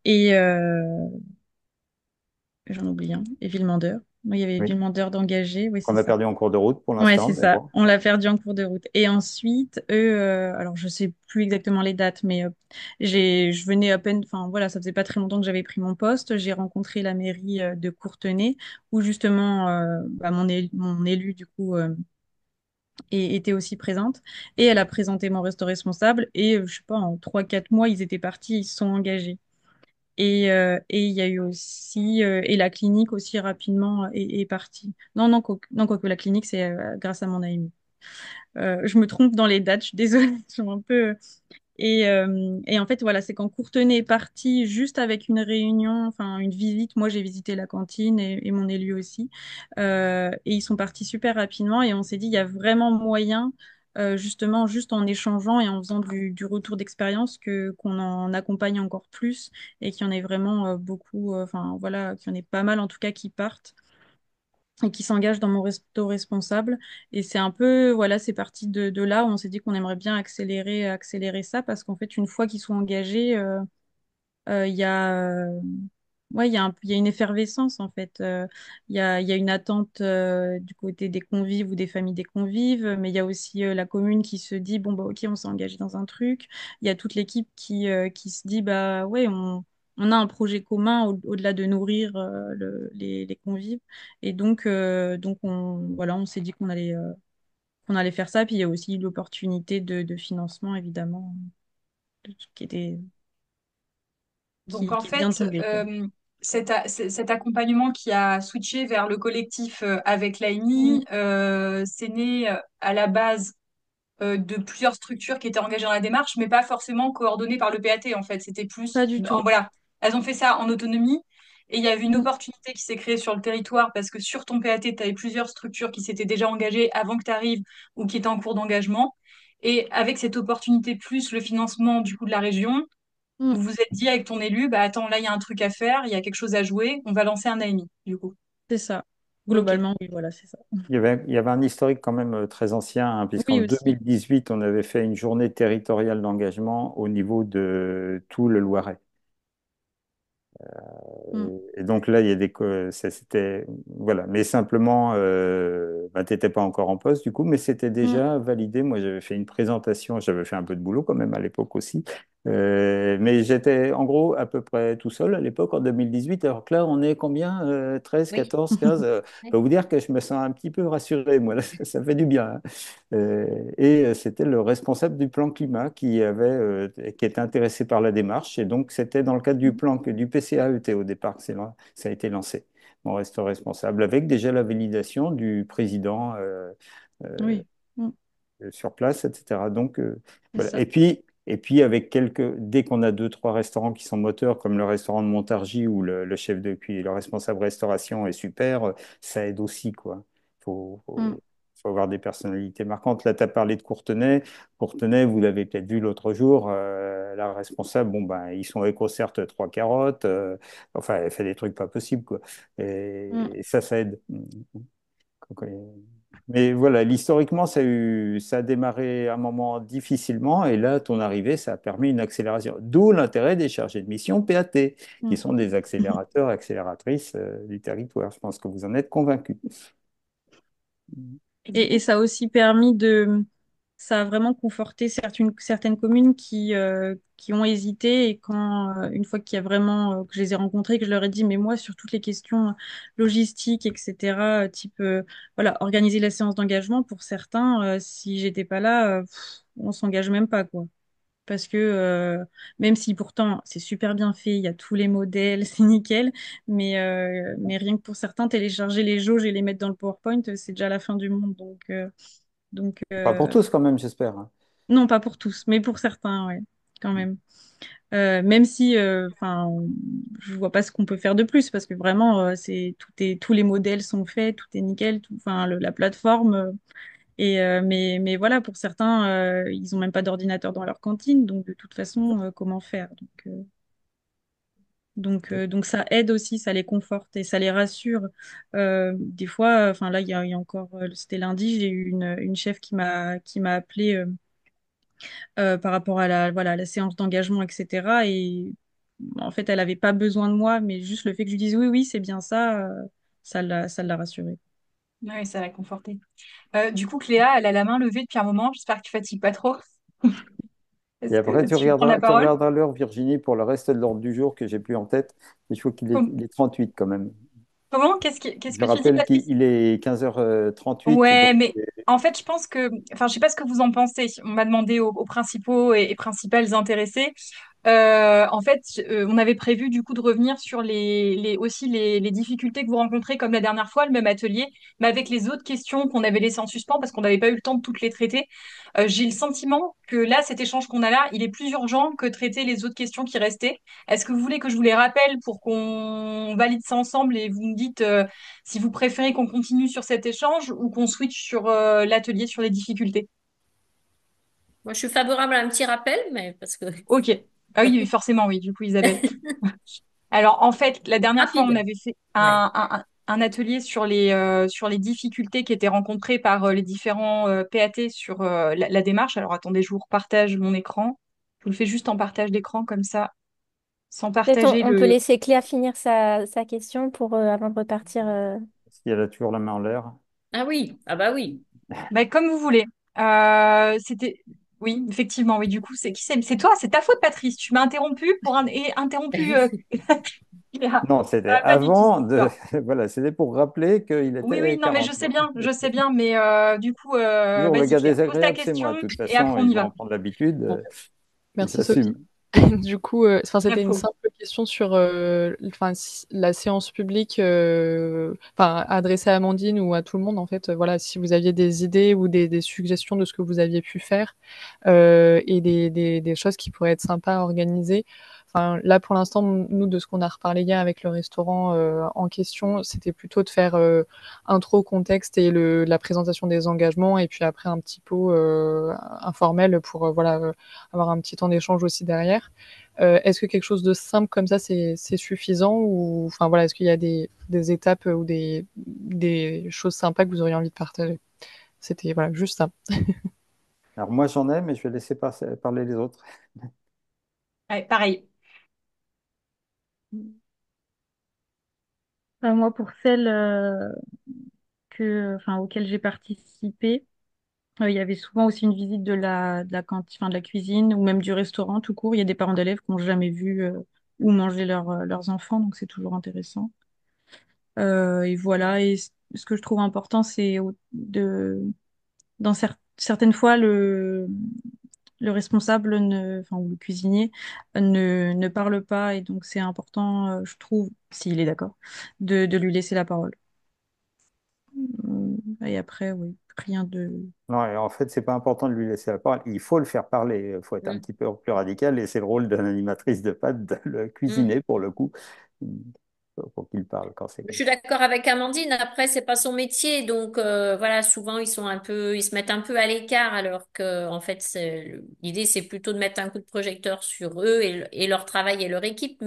et j'en oublie un, et Villemandeur. Oui, il y avait oui, Villemandeur d'engagés, oui, qu'on c'est a ça. perdu en cours de route pour Ouais, l'instant, c'est mais ça. bon. On l'a perdu en cours de route. Et ensuite, eux, alors je sais plus exactement les dates, mais je venais à peine, enfin voilà, ça faisait pas très longtemps que j'avais pris mon poste. J'ai rencontré la mairie de Courtenay, où justement bah, mon élu du coup était aussi présente, et elle a présenté mon resto responsable. Et je sais pas, en 3, 4 mois, ils étaient partis, ils se sont engagés. Et il y a eu aussi, et la clinique aussi rapidement est partie. Non, non, non, quoique la clinique, c'est grâce à mon ami. Je me trompe dans les dates, je suis désolée, je suis un peu. Et en fait, voilà, c'est quand Courtenay est parti, juste avec une réunion, enfin une visite. Moi, j'ai visité la cantine et mon élu aussi. Et ils sont partis super rapidement et on s'est dit, il y a vraiment moyen, justement, juste en échangeant et en faisant du retour d'expérience, qu'on en accompagne encore plus et qu'il y en ait vraiment beaucoup, enfin voilà, qu'il y en ait pas mal en tout cas qui partent et qui s'engage dans mon resto responsable. Et c'est un peu, voilà, c'est parti de là où on s'est dit qu'on aimerait bien accélérer ça parce qu'en fait, une fois qu'ils sont engagés, il y a, ouais, il y a une effervescence en fait. Il y a une attente du côté des convives ou des familles des convives, mais il y a aussi la commune qui se dit, bon, bah, ok, on s'est engagé dans un truc. Il y a toute l'équipe qui se dit, bah ouais, on a un projet commun au-delà de nourrir les convives. Et donc voilà, on s'est dit qu'on allait faire ça. Puis il y a aussi l'opportunité de financement, évidemment, qui était, Donc qui, en qui vient de fait, tomber, quoi. cet accompagnement qui a switché vers le collectif avec Mm. l'AMI, c'est né à la base de plusieurs structures qui étaient engagées dans la démarche, mais pas forcément coordonnées par le PAT en fait. C'était Pas plus, du tout. voilà, elles ont fait ça en autonomie. Et il y avait une Mm. opportunité qui s'est créée sur le territoire parce que sur ton PAT, tu avais plusieurs structures qui s'étaient déjà engagées avant que tu arrives ou qui étaient en cours d'engagement. Et avec cette opportunité plus le financement du coup de la région, Mm. vous vous êtes dit avec ton élu, bah attends, là il y a un truc à faire, il y a quelque chose à jouer, on va lancer un AMI du coup. C'est ça. Ok. Globalement, oui, voilà, c'est ça. Il y avait un historique quand même très ancien, hein, puisqu'en Oui, aussi. 2018, on avait fait une journée territoriale d'engagement au niveau de tout le Loiret. Mm. Et donc là, il y a c'était voilà, mais simplement, bah, t'étais pas encore en poste du coup, mais c'était Mm. déjà validé. Moi, j'avais fait une présentation, j'avais fait un peu de boulot quand même à l'époque aussi, mais j'étais en gros à peu près tout seul à l'époque en 2018. Alors que là, on est combien? 13, Oui. 14, 15. Je peux vous dire que je me sens un petit peu rassuré, moi, là, ça fait du bien, hein. Et c'était le responsable du plan climat qui était intéressé par la démarche. Et donc, c'était dans le cadre du PCAET au départ que ça a été lancé. On reste responsable avec déjà la validation du président euh, Oui. Mm. sur place, etc. Donc, C'est voilà. ça. Et puis, Et puis, dès qu'on a deux, trois restaurants qui sont moteurs, comme le restaurant de Montargis où le chef de cuisine, le responsable restauration est super, ça aide aussi, quoi. Faut, Mm. faut, faut avoir des personnalités marquantes. Là, tu as parlé de Courtenay. Courtenay, vous l'avez peut-être vu l'autre jour, la responsable, bon, ben, ils sont éco-certes trois carottes. Enfin, elle fait des trucs pas possibles, quoi. Mm. Et ça aide. Ok. Mais voilà, historiquement, ça a démarré un moment difficilement et là, ton arrivée, ça a permis une accélération. D'où l'intérêt des chargés de mission PAT, qui Mm. sont des accélérateurs, accélératrices du territoire. Je pense que vous en êtes convaincus. Et du Et coup, ça a aussi permis ça a vraiment conforté certaines communes qui ont hésité et une fois qu'il y a vraiment, que je les ai rencontrés, que je leur ai dit, mais moi, sur toutes les questions logistiques, etc., type, voilà, organiser la séance d'engagement, pour certains, si j'étais pas là, on s'engage même pas, quoi. Parce que même si pourtant c'est super bien fait, il y a tous les modèles, c'est nickel, mais rien que pour certains, télécharger les jauges et les mettre dans le PowerPoint, c'est déjà la fin du monde. Donc Pas pour tous quand même, j'espère. non, pas pour tous, mais pour certains, ouais, quand même. Même si, enfin, je vois pas ce qu'on peut faire de plus, parce que vraiment, tous les modèles sont faits, tout est nickel, enfin, la plateforme. Mais voilà, pour certains, ils ont même pas d'ordinateur dans leur cantine, donc de toute façon, comment faire? Donc ça aide aussi, ça les conforte et ça les rassure. Des fois, enfin là, il y a encore, c'était lundi, j'ai eu une chef qui m'a appelé par rapport à voilà, la séance d'engagement, etc. Et en fait, elle n'avait pas besoin de moi, mais juste le fait que je lui dise oui, oui, c'est bien ça, ça l'a rassurée. ouais, ça va conforter. Du coup, Cléa, elle a la main levée depuis un moment. J'espère que tu fatigues pas trop. Et Est-ce après, que tu veux prendre la tu parole? regarderas l'heure, Virginie, pour le reste de l'ordre du jour que j'ai plus en tête. Il faut il est 38 quand même. Comment? Qu'est-ce Je que tu dis, rappelle Patrice? qu'il est 15h38, donc Ouais, mais en fait, je pense que, enfin, je sais pas ce que vous en pensez. On m'a demandé aux principaux et principales intéressés. En fait, on avait prévu du coup de revenir sur aussi les difficultés que vous rencontrez comme la dernière fois, le même atelier, mais avec les autres questions qu'on avait laissées en suspens parce qu'on n'avait pas eu le temps de toutes les traiter. J'ai le sentiment que là, cet échange qu'on a là, il est plus urgent que traiter les autres questions qui restaient. Est-ce que vous voulez que je vous les rappelle pour qu'on valide ça ensemble et vous me dites si vous préférez qu'on continue sur cet échange ou qu'on switch sur l'atelier sur les difficultés? Moi, je suis favorable à un petit rappel, mais parce que Ok. Ah oui, oui, forcément, oui, du coup, Isabelle. Alors, en fait, la dernière fois, on rapide. avait fait Ouais. un atelier sur les difficultés qui étaient rencontrées par les différents PAT sur la démarche. Alors, attendez, je vous repartage mon écran. Je vous le fais juste en partage d'écran, comme ça, sans Peut-être partager on peut le... laisser Claire finir sa question pour, avant de repartir. parce qu'il a toujours la main en l'air. Ah oui, ah bah oui. Bah, comme vous voulez. C'était... Oui, effectivement, oui, du coup, c'est qui c'est toi, c'est ta faute, Patrice. Tu m'as interrompu et interrompu... Léa. Non, Ça c'était va pas du tout. avant de. Voilà, c'était pour rappeler qu'il Oui, oui, était non, mais 40. Bon. je sais bien, mais du coup, Toujours le vas-y gars Claire, pose ta désagréable, c'est question moi. De toute et façon, après on ils y vont va. en prendre l'habitude. Bon, merci Sophie. J'assume. Du coup, enfin, c'était une Info. simple question sur enfin, la séance publique, enfin, adressée à Amandine ou à tout le monde, en fait. Voilà, si vous aviez des idées ou des suggestions de ce que vous aviez pu faire et des choses qui pourraient être sympas à organiser. Enfin, là, pour l'instant, nous, de ce qu'on a reparlé hier avec le restaurant en question, c'était plutôt de faire intro, contexte et la présentation des engagements et puis après un petit pot informel pour voilà avoir un petit temps d'échange aussi derrière. Est-ce que quelque chose de simple comme ça, c'est suffisant ou enfin voilà, est-ce qu'il y a des étapes ou des choses sympas que vous auriez envie de partager? C'était voilà juste ça. Alors moi, j'en ai, mais je vais laisser parler les autres. Ouais, pareil. Moi, pour celles enfin, auxquelles j'ai participé, il y avait souvent aussi une visite de la cantine, enfin, de la cuisine ou même du restaurant tout court. Il y a des parents d'élèves qui n'ont jamais vu où manger leurs enfants, donc c'est toujours intéressant. Et voilà, ce que je trouve important, c'est dans certaines fois, le responsable enfin, ou le cuisinier ne parle pas, et donc c'est important, je trouve, s'il est d'accord, de lui laisser la parole. Et après, oui, rien de... Non, et en fait, c'est pas important de lui laisser la parole. Il faut le faire parler. Il faut être un Mm, petit peu plus radical. Et c'est le rôle d'une animatrice de pâte de le mm. cuisiner, pour le coup, pour qu'il parle quand c'est Je comme suis ça. d'accord avec Amandine. Après, c'est pas son métier, donc voilà, souvent ils se mettent un peu à l'écart, alors que en fait, l'idée c'est plutôt de mettre un coup de projecteur sur eux et leur travail et leur équipe.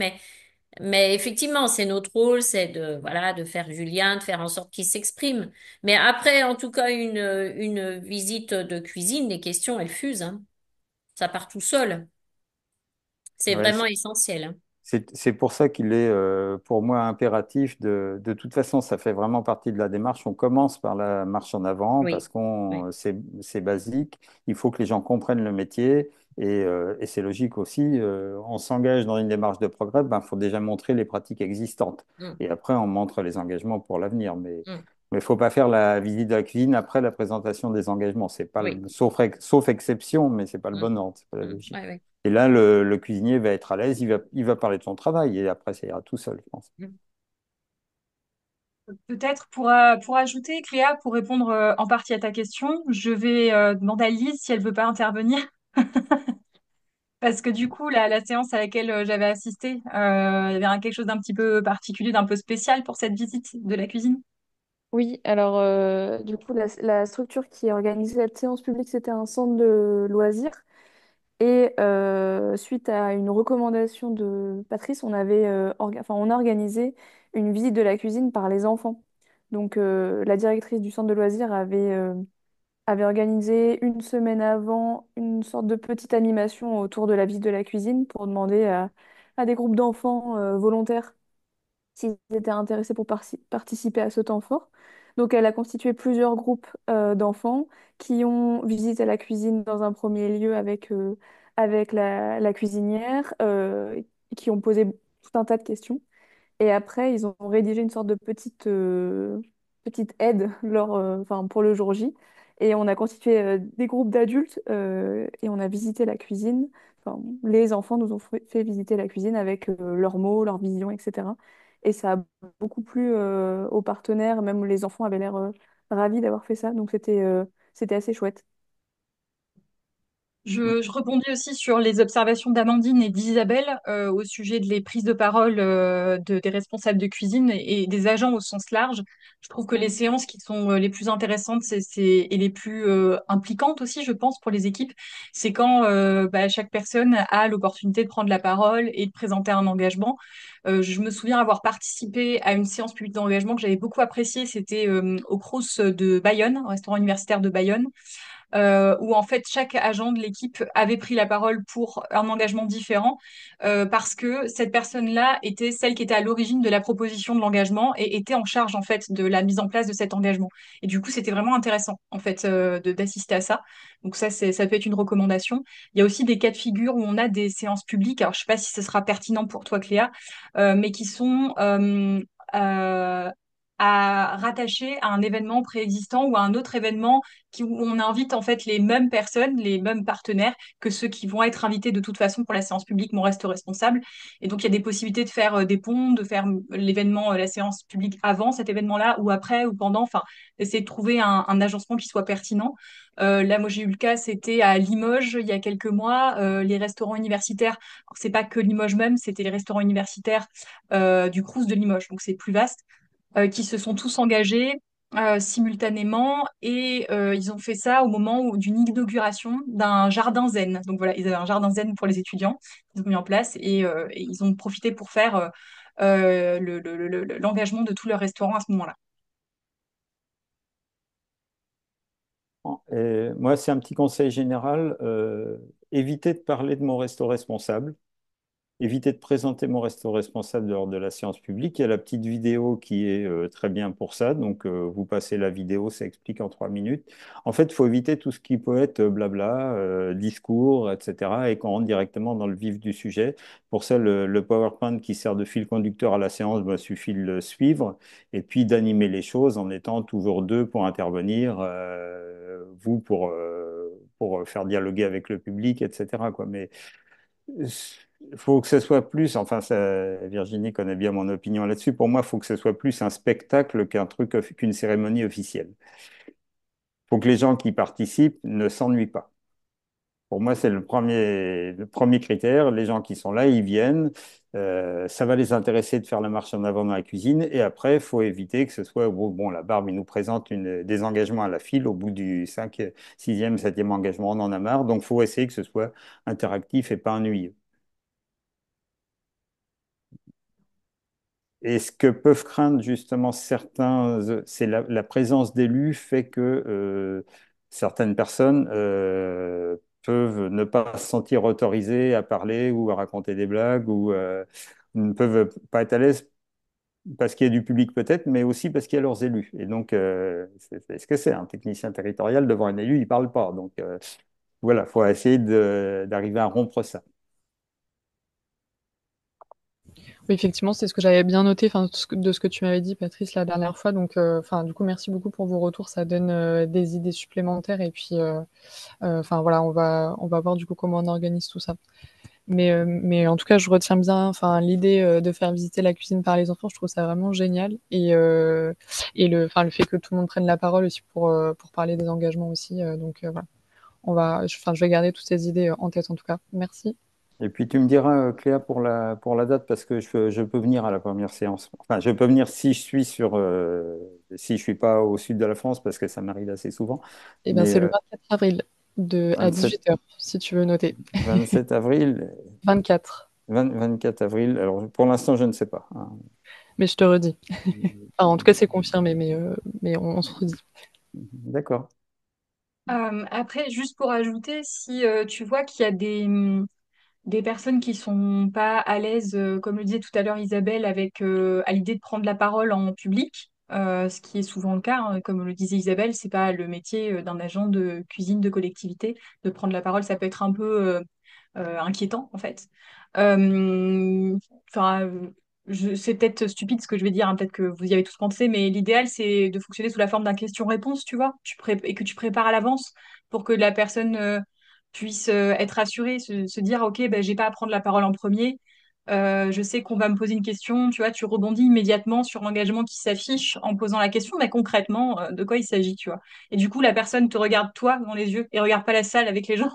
Mais effectivement, c'est notre rôle, c'est de voilà, de faire Julien, de faire en sorte qu'il s'exprime. Mais après, en tout cas, une visite de cuisine, les questions elles fusent, hein. Ça part tout seul. C'est Ouais, vraiment essentiel, hein. c'est pour ça qu'il est, pour moi, impératif de toute façon, ça fait vraiment partie de la démarche. On commence par la marche en avant parce Oui, oui. c'est basique. Il faut que les gens comprennent le métier et c'est logique aussi. On s'engage dans une démarche de progrès, ben, faut déjà montrer les pratiques existantes. Mm, Et après, on montre les engagements pour l'avenir. mm. Mais faut pas faire la visite de la cuisine après la présentation des engagements. C'est pas Oui. sauf exception, mais c'est pas le Mm, bon ordre, c'est pas la mm. logique. Ouais, ouais. Et là, le cuisinier va être à l'aise, il va parler de son travail et après, ça ira tout seul, je pense. Mm. Peut-être pour ajouter, Cléa, pour répondre en partie à ta question, je vais demander à Lise si elle veut pas intervenir. Parce que du coup, la séance à laquelle j'avais assisté, il y avait quelque chose d'un petit peu particulier, d'un peu spécial pour cette visite de la cuisine. Oui, alors du coup, la structure qui organisait cette séance publique, c'était un centre de loisirs. Et suite à une recommandation de Patrice, on a organisé une visite de la cuisine par les enfants. Donc la directrice du centre de loisirs avait organisé une semaine avant une sorte de petite animation autour de la visite de la cuisine pour demander à des groupes d'enfants volontaires s'ils étaient intéressés pour participer à ce temps fort. Donc, elle a constitué plusieurs groupes d'enfants qui ont visité la cuisine dans un premier lieu avec la cuisinière, qui ont posé tout un tas de questions. Et après, ils ont rédigé une sorte de petite aide enfin, pour le jour J. Et on a constitué des groupes d'adultes et on a visité la cuisine. Enfin, les enfants nous ont fait visiter la cuisine avec leurs mots, leurs visions, etc. Et ça a beaucoup plu aux partenaires, même les enfants avaient l'air ravis d'avoir fait ça. Donc c'était assez chouette. Je rebondis aussi sur les observations d'Amandine et d'Isabelle au sujet de les prises de parole des responsables de cuisine et des agents au sens large. Je trouve que les séances qui sont les plus intéressantes et les plus impliquantes aussi, je pense, pour les équipes, c'est quand chaque personne a l'opportunité de prendre la parole et de présenter un engagement. Je me souviens avoir participé à une séance publique d'engagement que j'avais beaucoup appréciée. C'était au Crous de Bayonne, au restaurant universitaire de Bayonne, où en fait chaque agent de l'équipe avait pris la parole pour un engagement différent, parce que cette personne-là était celle qui était à l'origine de la proposition de l'engagement et était en charge en fait de la mise en place de cet engagement. Et du coup, c'était vraiment intéressant en fait d'assister à ça. Donc ça peut être une recommandation. Il y a aussi des cas de figure où on a des séances publiques. Alors je sais pas si ce sera pertinent pour toi, Cléa, mais qui sont euh, à rattacher à un événement préexistant ou à un autre événement où on invite en fait les mêmes personnes, les mêmes partenaires que ceux qui vont être invités de toute façon pour la séance publique Mon Reste Responsable. Et donc il y a des possibilités de faire des ponts, de faire l'événement, la séance publique avant cet événement-là ou après ou pendant, enfin essayer de trouver un agencement qui soit pertinent. Là, moi j'ai eu le cas, c'était à Limoges il y a quelques mois, les restaurants universitaires. Alors, c'est pas que Limoges même, c'était les restaurants universitaires du Crous de Limoges, donc c'est plus vaste, qui se sont tous engagés simultanément et ils ont fait ça au moment d'une inauguration d'un jardin zen. Donc voilà, ils avaient un jardin zen pour les étudiants, ils ont mis en place et ils ont profité pour faire l'engagement de tout leur restaurant à ce moment-là. Et moi, c'est un petit conseil général, évitez de parler de mon resto responsable. Évitez de présenter mon resto responsable lors de la séance publique. Il y a la petite vidéo qui est très bien pour ça. Donc, vous passez la vidéo, ça explique en 3 minutes. En fait, il faut éviter tout ce qui peut être blabla, discours, etc. et qu'on rentre directement dans le vif du sujet. Pour ça, le PowerPoint qui sert de fil conducteur à la séance, bah, suffit de le suivre et puis d'animer les choses en étant toujours deux pour intervenir, vous pour faire dialoguer avec le public, etc., quoi. Mais il faut que ce soit plus, enfin, Virginie connaît bien mon opinion là-dessus. Pour moi, il faut que ce soit plus un spectacle qu'une cérémonie officielle. faut que les gens qui participent ne s'ennuient pas. Pour moi, c'est le premier critère. Les gens qui sont là, ils viennent. Ça va les intéresser de faire la marche en avant dans la cuisine. Et après, il faut éviter que ce soit, bon, la barbe, il nous présente des engagements à la file. Au bout du 6e, 7e engagement, on en a marre. Donc, il faut essayer que ce soit interactif et pas ennuyeux. Et ce que peuvent craindre justement certains, c'est la présence d'élus fait que certaines personnes peuvent ne pas se sentir autorisées à parler ou à raconter des blagues ou ne peuvent pas être à l'aise parce qu'il y a du public peut-être, mais aussi parce qu'il y a leurs élus. Et donc, ce que c'est un technicien territorial devant un élu, il parle pas. Donc voilà, il faut essayer d'arriver à rompre ça. Oui, effectivement, c'est ce que j'avais bien noté, enfin, de ce que tu m'avais dit, Patrice, la dernière fois. Donc, enfin, du coup, merci beaucoup pour vos retours. Ça donne des idées supplémentaires. Et puis, enfin, voilà, on va voir du coup comment on organise tout ça. Mais en tout cas, je retiens bien, enfin, l'idée de faire visiter la cuisine par les enfants. Je trouve ça vraiment génial. Et enfin, le fait que tout le monde prenne la parole aussi pour parler des engagements aussi. Donc, voilà. Enfin, je vais garder toutes ces idées en tête en tout cas. Merci. Et puis tu me diras, Cléa, pour la date, parce que je peux venir à la première séance. Enfin, je peux venir si je suis si je suis pas au sud de la France, parce que ça m'arrive assez souvent. Eh bien, Mais c'est le 24 avril à 27, 18 h, si tu veux noter. 27 avril, 24. 24 avril. Alors pour l'instant, je ne sais pas, hein. Mais je te redis. Enfin, en tout cas, c'est confirmé, mais on se redit. D'accord. Après, juste pour ajouter, si tu vois qu'il y a des personnes qui sont pas à l'aise, comme le disait tout à l'heure Isabelle, avec à l'idée de prendre la parole en public, ce qui est souvent le cas, hein, comme le disait Isabelle, c'est pas le métier d'un agent de cuisine de collectivité de prendre la parole, ça peut être un peu inquiétant en fait. Euh, Enfin, c'est peut-être stupide ce que je vais dire, hein, peut-être que vous y avez tous pensé, mais l'idéal c'est de fonctionner sous la forme d'un question-réponse, tu vois, et que tu prépares à l'avance pour que la personne puisse être rassurée, se dire ok, ben, j'ai pas à prendre la parole en premier. Je sais qu'on va me poser une question, tu vois, tu rebondis immédiatement sur l'engagement qui s'affiche en posant la question, mais concrètement, de quoi il s'agit, tu vois. Et du coup, la personne te regarde toi dans les yeux et regarde pas la salle avec les gens.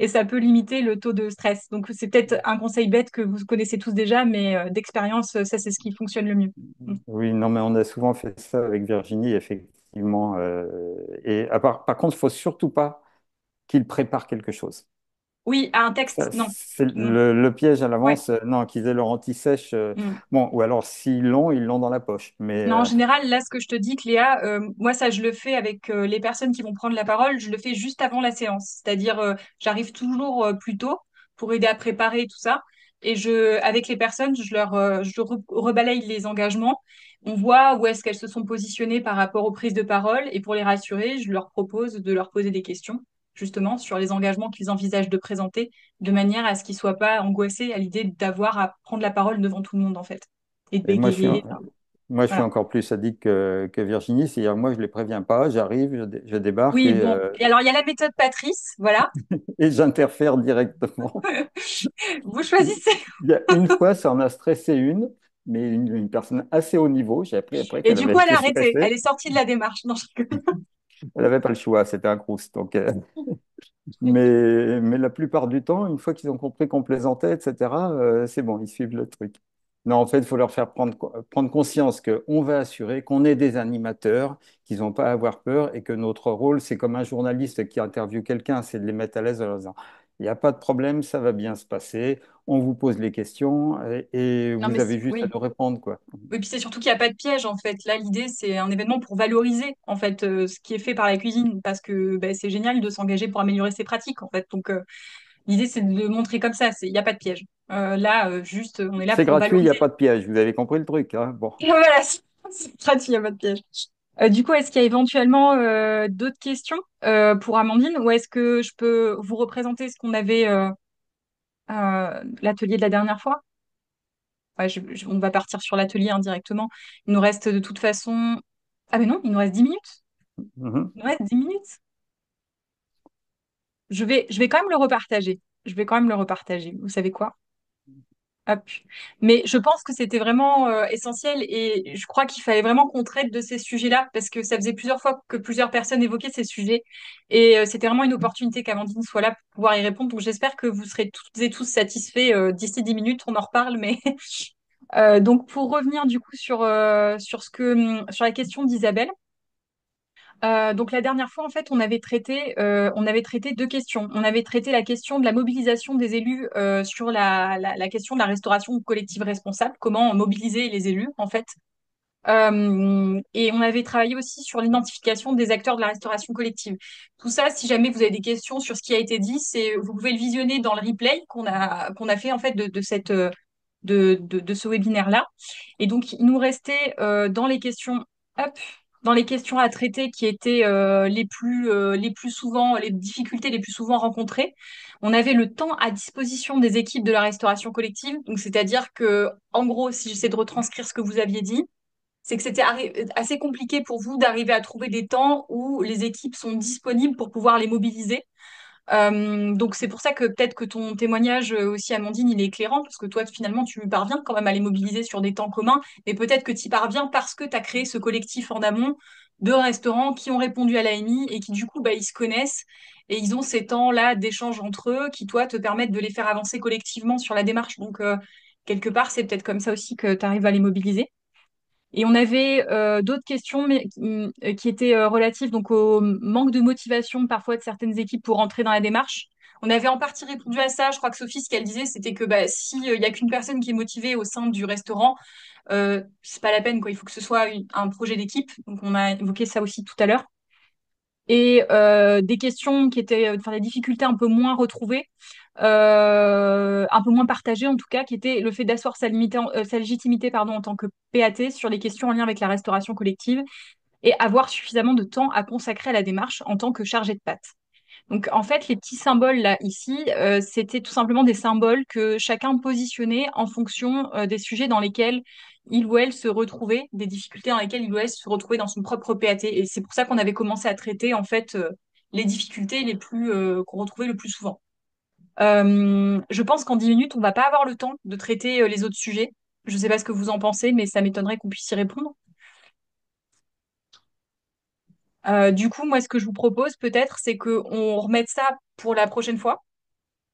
Et ça peut limiter le taux de stress. Donc, c'est peut-être un conseil bête que vous connaissez tous déjà, mais d'expérience, ça, c'est ce qui fonctionne le mieux. Mm. Oui, non, mais on a souvent fait ça avec Virginie, effectivement. Et par contre, il faut surtout pas qu'il prépare quelque chose. Oui, à un Ça, texte, non. c'est Non. le piège à Ouais. l'avance. Non, qu'ils aient leur anti-sèche. Mm. Bon, ou alors s'ils ils l'ont dans la poche. Mais Non, en général, là, ce que je te dis, Cléa, moi, ça, je le fais avec les personnes qui vont prendre la parole, je le fais juste avant la séance. C'est-à-dire, j'arrive toujours plus tôt pour aider à préparer tout ça. Et avec les personnes, rebalaye les engagements. On voit où est-ce qu'elles se sont positionnées par rapport aux prises de parole. Et pour les rassurer, je leur propose de leur poser des questions, justement, sur les engagements qu'ils envisagent de présenter, de manière à ce qu'ils soient pas angoissés à l'idée d'avoir à prendre la parole devant tout le monde, en fait. Et de et bégayer. Enfin, moi, je suis voilà. encore plus sadique que Virginie. C'est-à-dire, moi, je les préviens pas. J'arrive, je débarque Oui, bon. Et alors, il y a la méthode Patrice, voilà. et j'interfère directement. Vous choisissez. Il y a une fois, ça en a stressé une, mais une personne assez haut niveau. J'ai appris après Et qu'elle du avait coup, elle été a arrêté. Elle stressée. est sortie de la démarche. Non, je rigole. Elle n'avait pas le choix, c'était un crous. Donc, mais la plupart du temps, une fois qu'ils ont compris qu'on plaisantait, etc., c'est bon, ils suivent le truc. Non, en fait, il faut leur faire prendre conscience qu'on va assurer qu'on est des animateurs, qu'ils n'ont pas à avoir peur et que notre rôle, c'est comme un journaliste qui interviewe quelqu'un, c'est de les mettre à l'aise en leur disant, il n'y a pas de problème, ça va bien se passer, on vous pose les questions et Non, vous mais avez juste à oui. nous répondre, quoi. Et puis c'est surtout qu'il n'y a pas de piège, en fait. Là, l'idée, c'est un événement pour valoriser, en fait, ce qui est fait par la cuisine. Parce que ben, c'est génial de s'engager pour améliorer ses pratiques, en fait. Donc, l'idée, c'est de le montrer comme ça. Il n'y a pas de piège. Là, juste, on est là C'est pour gratuit, il n'y a valoriser. pas de piège, vous avez compris le truc, hein. Bon. Voilà, c'est gratuit, il n'y a pas de piège. Du coup, est-ce qu'il y a éventuellement d'autres questions pour Amandine ou est-ce que je peux vous représenter ce qu'on avait l'atelier de la dernière fois? Ouais, on va partir sur l'atelier indirectement. Il nous reste de toute façon... Ah mais non, il nous reste 10 minutes. Mhm. Il nous reste 10 minutes. Je vais quand même le repartager. Je vais quand même le repartager. Vous savez quoi? Hop. Mais je pense que c'était vraiment essentiel et je crois qu'il fallait vraiment qu'on traite de ces sujets-là parce que ça faisait plusieurs fois que plusieurs personnes évoquaient ces sujets et c'était vraiment une opportunité qu'Amandine soit là pour pouvoir y répondre. Donc j'espère que vous serez toutes et tous satisfaits d'ici 10 minutes, on en reparle. Mais donc pour revenir du coup sur sur la question d'Isabelle. Donc la dernière fois, en fait, on avait traité deux questions. On avait traité la question de la mobilisation des élus sur la question de la restauration collective responsable, comment mobiliser les élus, en fait. Et on avait travaillé aussi sur l'identification des acteurs de la restauration collective. Tout ça, si jamais vous avez des questions sur ce qui a été dit, vous pouvez le visionner dans le replay qu'on a fait en fait de ce webinaire-là. Et donc, il nous restait dans les questions, hop, dans les questions à traiter qui étaient les plus souvent, les difficultés les plus souvent rencontrées. On avait le temps à disposition des équipes de la restauration collective. Donc, c'est-à-dire que, en gros, si j'essaie de retranscrire ce que vous aviez dit, c'est que c'était assez compliqué pour vous d'arriver à trouver des temps où les équipes sont disponibles pour pouvoir les mobiliser. Donc c'est pour ça que peut-être que ton témoignage aussi, Amandine, il est éclairant, parce que toi, finalement, tu parviens quand même à les mobiliser sur des temps communs, mais peut-être que tu y parviens parce que tu as créé ce collectif en amont de restaurants qui ont répondu à l'AMI et qui, du coup, bah, ils se connaissent et ils ont ces temps-là d'échange entre eux qui, toi, te permettent de les faire avancer collectivement sur la démarche. Donc, quelque part, c'est peut-être comme ça aussi que tu arrives à les mobiliser. Et on avait d'autres questions qui étaient relatives donc au manque de motivation parfois de certaines équipes pour entrer dans la démarche. On avait en partie répondu à ça. Je crois que Sophie, ce qu'elle disait, c'était que bah, si il y a qu'une personne qui est motivée au sein du restaurant, c'est pas la peine quoi. Il faut que ce soit un projet d'équipe. Donc on a évoqué ça aussi tout à l'heure et des questions qui étaient, enfin des difficultés un peu moins retrouvées, un peu moins partagées en tout cas, qui était le fait d'asseoir sa légitimité pardon, en tant que PAT sur les questions en lien avec la restauration collective et avoir suffisamment de temps à consacrer à la démarche en tant que chargé de pâte. Donc en fait, les petits symboles là ici, c'était tout simplement des symboles que chacun positionnait en fonction des sujets dans lesquels il ou elle se retrouvait, des difficultés dans lesquelles il ou elle se retrouvait dans son propre PAT. Et c'est pour ça qu'on avait commencé à traiter en fait les difficultés les plus qu'on retrouvait le plus souvent. Je pense qu'en 10 minutes, on va pas avoir le temps de traiter les autres sujets. Je sais pas ce que vous en pensez, mais ça m'étonnerait qu'on puisse y répondre. Du coup, moi, ce que je vous propose peut-être, c'est qu'on remette ça pour la prochaine fois.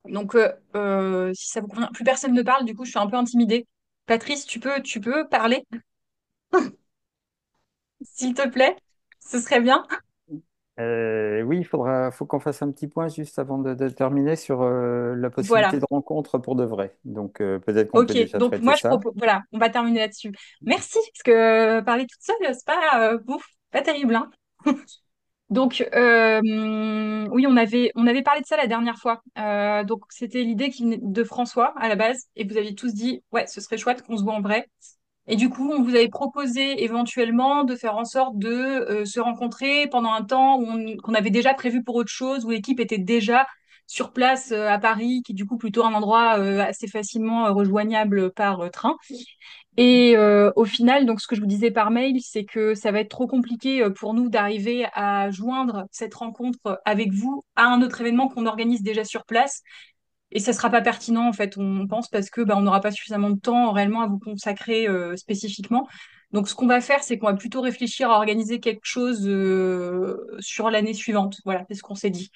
Donc, si ça vous convient, plus personne ne parle, du coup, je suis un peu intimidée. Patrice, tu peux parler, s'il te plaît? Ce serait bien. Oui, faut qu'on fasse un petit point juste avant de terminer sur la possibilité Voilà. de rencontre pour de vrai. Donc peut-être qu'on peut Ok. déjà Donc, traiter moi, je ça. propose, voilà, on va terminer là-dessus. Merci, parce que parler toute seule, c'est pas, ouf, pas terrible, hein. Donc, oui, on avait parlé de ça la dernière fois. Donc, c'était l'idée de François à la base, et vous aviez tous dit, ouais, ce serait chouette qu'on se voit en vrai. Et du coup, on vous avait proposé éventuellement de faire en sorte de se rencontrer pendant un temps qu'on avait déjà prévu pour autre chose, où l'équipe était déjà sur place à Paris, qui est du coup plutôt un endroit assez facilement rejoignable par train. Et au final, donc ce que je vous disais par mail, c'est que ça va être trop compliqué pour nous d'arriver à joindre cette rencontre avec vous à un autre événement qu'on organise déjà sur place. Et ça sera pas pertinent, en fait, on pense, parce que bah, on n'aura pas suffisamment de temps réellement à vous consacrer spécifiquement. Donc, ce qu'on va faire, c'est qu'on va plutôt réfléchir à organiser quelque chose sur l'année suivante. Voilà, c'est ce qu'on s'est dit.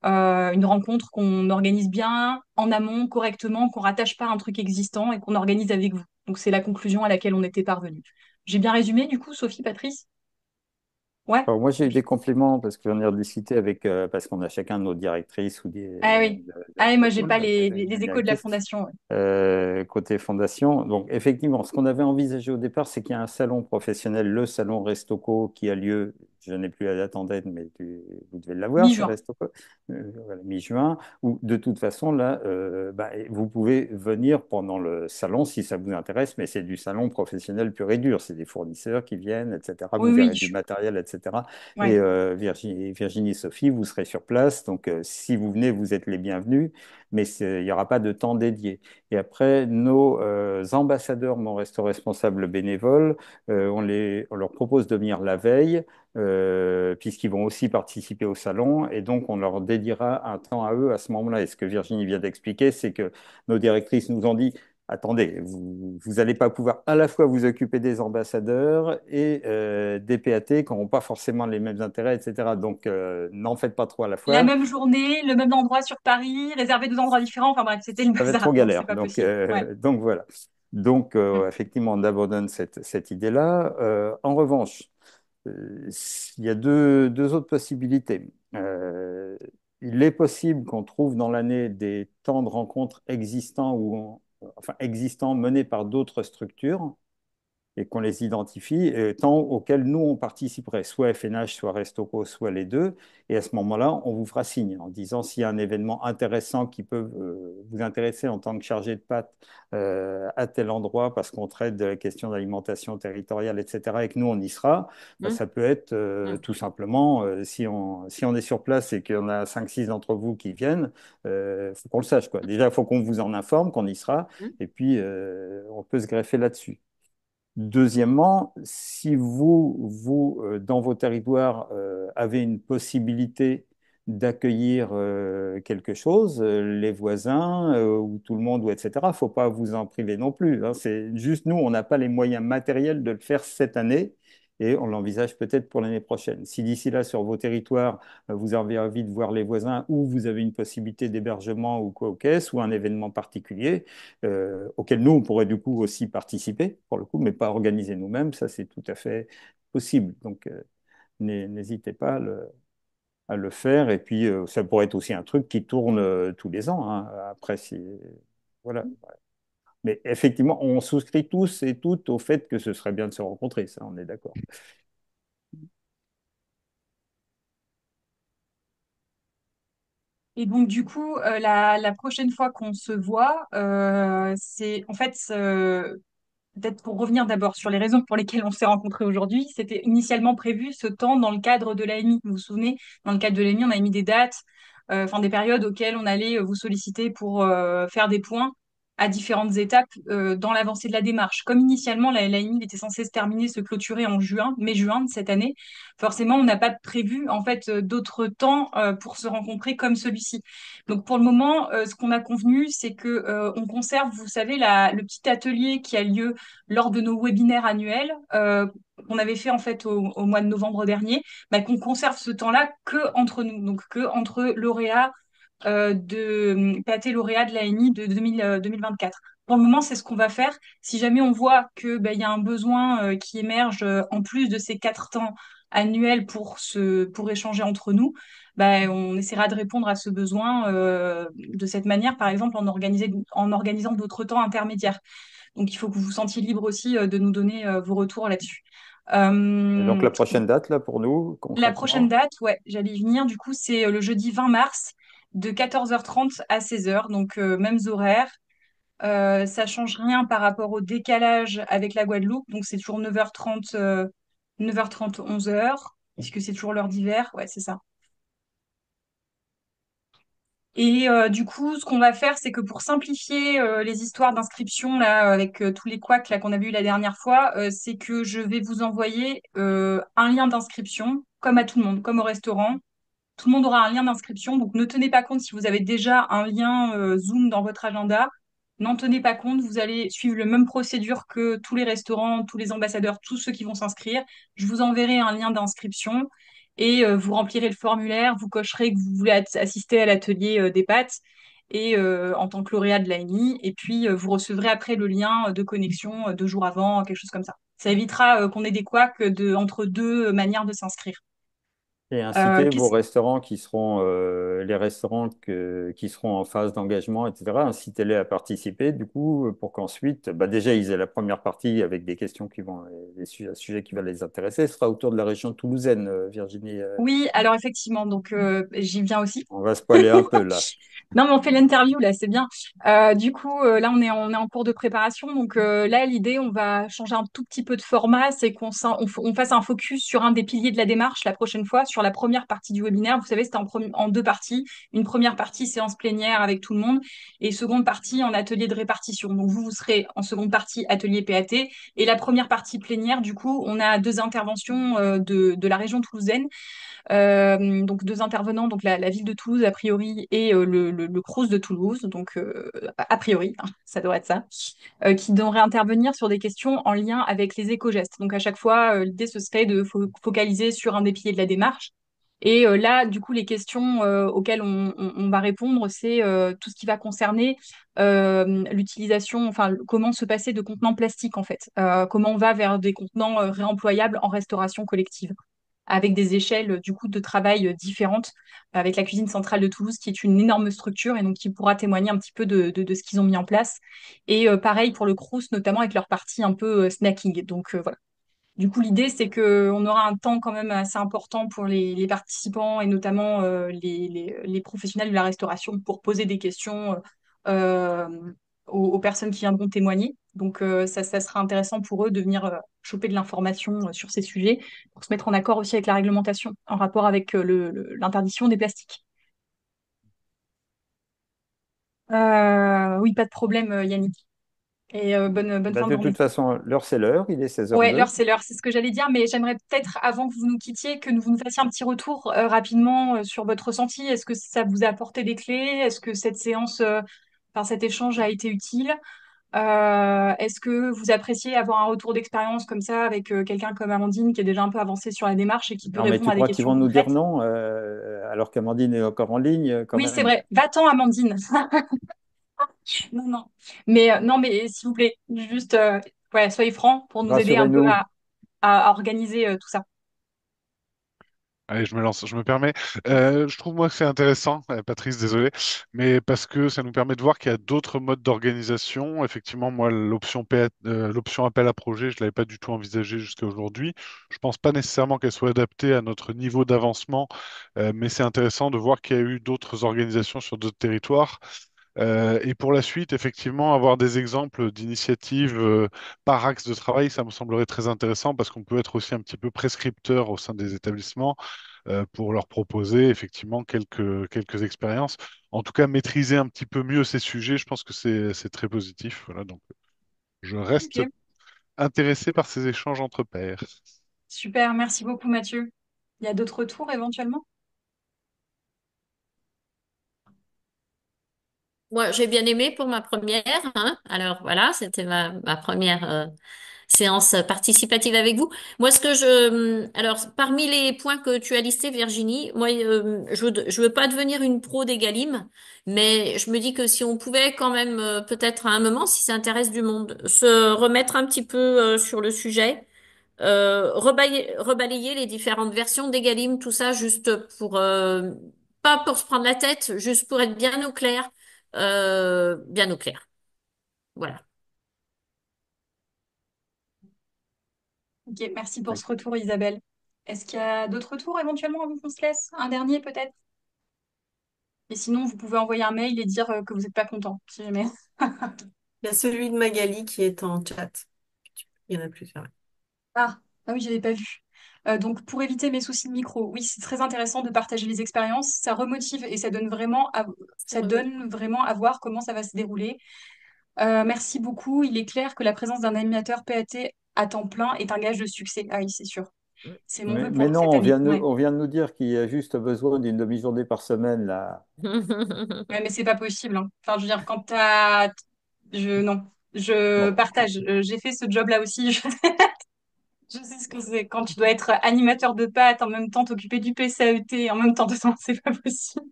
Une rencontre qu'on organise bien, en amont, correctement, qu'on rattache pas à un truc existant et qu'on organise avec vous. Donc, c'est la conclusion à laquelle on était parvenu. J'ai bien résumé, du coup, Sophie, Patrice? Ouais? Alors, moi, j'ai eu Ok. des compliments parce que j'en ai rediscuté avec, parce qu'on a chacun nos directrices ou Ah oui. Ah oui, de moi, j'ai pôle, pas des les échos de la directrices. fondation. Ouais. Côté fondation. Donc, effectivement, ce qu'on avait envisagé au départ, c'est qu'il y a un salon professionnel, le salon Restoco, qui a lieu, je n'ai plus la date en tête, mais vous devez l'avoir, c'est Mi-juin. Restoco, voilà, mi-juin, où de toute façon, là, bah, vous pouvez venir pendant le salon si ça vous intéresse, mais c'est du salon professionnel pur et dur, c'est des fournisseurs qui viennent, etc. Oui, Vous oui. verrez du matériel, etc. Et Ouais. Virginie et Sophie, vous serez sur place, donc si vous venez, vous êtes les bienvenus, mais il n'y aura pas de temps dédié. Et après, nos ambassadeurs Mon Resto Responsable bénévoles, on leur propose de venir la veille, puisqu'ils vont aussi participer au salon, et donc on leur dédiera un temps à eux à ce moment-là. Et ce que Virginie vient d'expliquer, c'est que nos directrices nous ont dit, attendez, vous n'allez pas pouvoir à la fois vous occuper des ambassadeurs et des PAT qui n'auront pas forcément les mêmes intérêts, etc. Donc, n'en faites pas trop à la La fois. même journée, le même endroit sur Paris, réservé deux endroits différents. Enfin bref, c'était le Ça va être bazar, trop donc c'est galère. pas possible. Ouais. Donc voilà. Donc, Mm. effectivement, on abandonne cette idée-là. En revanche, il y a deux autres possibilités. Il est possible qu'on trouve dans l'année des temps de rencontres existants enfin, existants menés par d'autres structures et qu'on les identifie, tant auxquels nous, on participerait, soit FNH, soit Restocco, soit les deux. Et à ce moment-là, on vous fera signe en disant s'il y a un événement intéressant qui peut vous intéresser en tant que chargé de pâte à tel endroit parce qu'on traite de la question d'alimentation territoriale, etc., et que nous, on y sera, bah, Mm. ça peut être Mm. tout simplement, si on est sur place et qu'il y en a 5-6 d'entre vous qui viennent, faut qu'on le sache, quoi. Déjà, il faut qu'on vous en informe, qu'on y sera, Mm. et puis on peut se greffer là-dessus. Deuxièmement, si dans vos territoires, avez une possibilité d'accueillir quelque chose, les voisins ou tout le monde, ou etc., il ne faut pas vous en priver non plus, hein. C'est juste nous, on n'a pas les moyens matériels de le faire cette année et on l'envisage peut-être pour l'année prochaine. Si d'ici là, sur vos territoires, vous avez envie de voir les voisins ou vous avez une possibilité d'hébergement ou quoi au caisse ou un événement particulier, auquel nous, on pourrait du coup aussi participer, pour le coup, mais pas organiser nous-mêmes, ça c'est tout à fait possible. Donc, n'hésitez pas à le faire. Et puis, ça pourrait être aussi un truc qui tourne tous les ans, hein. Après, voilà. Mais effectivement, on souscrit tous et toutes au fait que ce serait bien de se rencontrer, ça, on est d'accord. Et donc, du coup, la prochaine fois qu'on se voit, c'est en fait, peut-être pour revenir d'abord sur les raisons pour lesquelles on s'est rencontrés aujourd'hui, c'était initialement prévu ce temps dans le cadre de l'AMI. Vous vous souvenez, dans le cadre de l'AMI, on a mis des dates, enfin des périodes auxquelles on allait vous solliciter pour faire des points à différentes étapes dans l'avancée de la démarche. Comme initialement, l'AMI était censée se terminer, se clôturer en juin, mai-juin de cette année, forcément, on n'a pas prévu en fait d'autres temps pour se rencontrer comme celui-ci. Donc pour le moment, ce qu'on a convenu, c'est que on conserve, vous savez, le petit atelier qui a lieu lors de nos webinaires annuels qu'on avait fait en fait au mois de novembre dernier, bah, qu'on conserve ce temps-là que entre nous, donc que entre lauréats PAT lauréats de l'AMI de 2024. Pour le moment, c'est ce qu'on va faire. Si jamais on voit que il y a un besoin qui émerge en plus de ces 4 temps annuels pour échanger entre nous, on essaiera de répondre à ce besoin de cette manière, par exemple en organisant d'autres temps intermédiaires. Donc, il faut que vous vous sentiez libre aussi de nous donner vos retours là-dessus. Et donc, Euh, la prochaine date, là, pour nous, la prochaine concrètement, date, ouais, j'allais y venir. Du coup, c'est le jeudi 20 mars de 14h30 à 16h, donc mêmes horaires. Ça change rien par rapport au décalage avec la Guadeloupe, donc c'est toujours 9h30, 9h30, 11h, puisque c'est toujours l'heure d'hiver. Ouais, c'est ça. Et du coup, ce qu'on va faire, c'est que pour simplifier les histoires d'inscription là, avec tous les couacs là qu'on a vu la dernière fois, c'est que je vais vous envoyer un lien d'inscription, comme à tout le monde, comme au restaurant. Tout le monde aura un lien d'inscription, donc ne tenez pas compte si vous avez déjà un lien Zoom dans votre agenda. N'en tenez pas compte, vous allez suivre la même procédure que tous les restaurants, tous les ambassadeurs, tous ceux qui vont s'inscrire. Je vous enverrai un lien d'inscription et vous remplirez le formulaire, vous cocherez que vous voulez assister à l'atelier des pâtes et en tant que lauréat de l'AMI, et puis vous recevrez après le lien de connexion 2 jours avant, quelque chose comme ça. Ça évitera qu'on ait des couacs entre deux manières de s'inscrire. et Euh, inciter vos qu'est-ce- restaurants qui seront, les restaurants qui seront en phase d'engagement, etc., incitez-les à participer, du coup, pour qu'ensuite, bah, déjà, ils aient la première partie avec des questions qui vont, des sujets qui vont les intéresser. Ce sera autour de la région toulousaine, Virginie. Oui, alors effectivement, donc j'y viens aussi. On va spoiler un peu là. Non, mais on fait l'interview là, c'est bien. Du coup, là, on est en cours de préparation. Donc là, l'idée, on va changer un tout petit peu de format, c'est on fasse un focus sur un des piliers de la démarche la prochaine fois, sur sur la première partie du webinaire. Vous savez, c'était en deux parties. Une première partie séance plénière avec tout le monde et seconde partie en atelier de répartition. Donc vous serez en seconde partie atelier PAT et la première partie plénière, du coup, on a deux interventions de la région toulousaine. Donc deux intervenants, donc la ville de Toulouse a priori et le Crous de Toulouse, donc a priori, hein, ça devrait être ça, qui devraient intervenir sur des questions en lien avec les éco-gestes. Donc à chaque fois, l'idée ce serait de focaliser sur un des piliers de la démarche. Et là, du coup, les questions auxquelles on va répondre, c'est tout ce qui va concerner l'utilisation, enfin comment se passer de contenants plastiques en fait, comment on va vers des contenants réemployables en restauration collective avec des échelles du coup de travail différentes, avec la cuisine centrale de Toulouse qui est une énorme structure et donc qui pourra témoigner un petit peu de ce qu'ils ont mis en place. Et pareil pour le Crous, notamment avec leur partie un peu snacking. Donc voilà. Du coup, l'idée, c'est qu'on aura un temps quand même assez important pour les participants et notamment les professionnels de la restauration pour poser des questions euh, aux personnes qui viendront témoigner. Donc, ça sera intéressant pour eux de venir choper de l'information sur ces sujets pour se mettre en accord aussi avec la réglementation en rapport avec l'interdiction des plastiques. Oui, pas de problème, Yannick. Et bonne Bah, fin de de journée. toute façon, l'heure, c'est l'heure. Il est Ouais, 16h02. l'heure, c'est ce que j'allais dire, mais j'aimerais peut-être, avant que vous nous quittiez, que vous nous fassiez un petit retour rapidement sur votre ressenti. Est-ce que ça vous a apporté des clés? Est-ce que cette séance, enfin cet échange a été utile? Est-ce que vous appréciez avoir un retour d'expérience comme ça avec quelqu'un comme Amandine qui est déjà un peu avancé sur la démarche et qui peut Non, mais répondre tu à des crois qu'ils questions vont nous dire concrètes? non alors qu'Amandine est encore en ligne quand Oui, c'est même? vrai. Va-t'en, Amandine. Non, non. Mais non, mais s'il vous plaît, juste ouais, soyez francs pour nous aider un peu Rassurez-nous. à organiser tout ça. Allez, je me lance, je me permets. Je trouve moi que c'est intéressant, Patrice, désolé, mais parce que ça nous permet de voir qu'il y a d'autres modes d'organisation. Effectivement, moi, l'option appel à projet, je l'avais pas du tout envisagée jusqu'à aujourd'hui. Je pense pas nécessairement qu'elle soit adaptée à notre niveau d'avancement, mais c'est intéressant de voir qu'il y a eu d'autres organisations sur d'autres territoires. Et pour la suite, effectivement, avoir des exemples d'initiatives par axe de travail, ça me semblerait très intéressant parce qu'on peut être aussi un petit peu prescripteur au sein des établissements pour leur proposer effectivement quelques expériences. En tout cas, maîtriser un petit peu mieux ces sujets, je pense que c'est très positif. Voilà, donc je reste Ok, intéressé par ces échanges entre pairs. super. Merci beaucoup, Mathieu. Il y a d'autres retours éventuellement? Moi, j'ai bien aimé pour ma première, hein. Alors voilà, c'était ma première séance participative avec vous. Moi, alors parmi les points que tu as listés, Virginie, moi, je veux pas devenir une pro d'Egalim, mais je me dis que si on pouvait quand même peut-être à un moment, si ça intéresse du monde, se remettre un petit peu sur le sujet, rebalayer les différentes versions d'Egalim, tout ça, juste pour pas pour se prendre la tête, juste pour être bien au clair. Voilà. Ok, merci pour ce retour, Isabelle. Est-ce qu'il y a d'autres retours éventuellement avant qu'on se laisse? Un dernier peut-être? Et sinon, vous pouvez envoyer un mail et dire que vous n'êtes pas content, si jamais. Il y a celui de Magali qui est en chat. Il y en a plusieurs. Ah, ah oui, j'avais pas vu. Donc, pour éviter mes soucis de micro, oui, c'est très intéressant de partager les expériences. Ça remotive et C'est ça remis. donne vraiment à voir comment ça va se dérouler. Merci beaucoup. Il est clair que la présence d'un animateur PAT à temps plein est un gage de succès. Ah oui, c'est sûr. C'est mon vœu Mais pour non, cette année. Ouais. on vient de nous dire qu'il y a juste besoin d'une demi-journée par semaine là. Ouais, mais c'est pas possible, hein. Enfin, je veux dire, quand t'as... Non. Je Bon, partage. J'ai fait ce job-là aussi. Je sais ce que c'est. Quand tu dois être animateur de pâtes, en même temps t'occuper du PCAET, en même temps de ça, c'est pas possible.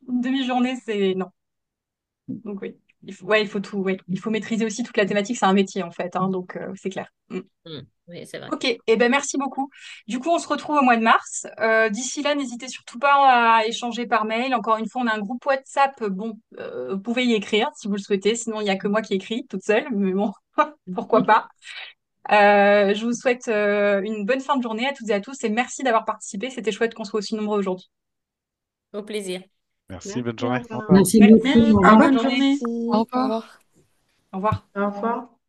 Une demi-journée, c'est... Non. Donc oui. Ouais, il faut tout. Ouais. Il faut maîtriser aussi toute la thématique. C'est un métier, en fait, hein, donc c'est clair. Mm. Oui, c'est vrai. Ok, et ben merci beaucoup. Du coup, on se retrouve au mois de mars. D'ici là, n'hésitez surtout pas à échanger par mail. Encore une fois, on a un groupe WhatsApp. Bon, vous pouvez y écrire si vous le souhaitez. Sinon, il n'y a que moi qui écris toute seule. Mais bon, pourquoi pas. Je vous souhaite une bonne fin de journée à toutes et à tous et merci d'avoir participé. C'était chouette qu'on soit aussi nombreux aujourd'hui. Au plaisir. Merci, Merci, bonne au journée. Au revoir. revoir. Merci beaucoup. Merci, Au revoir. bonne Bonne journée. journée. Au Au revoir. revoir. Au revoir. Au revoir.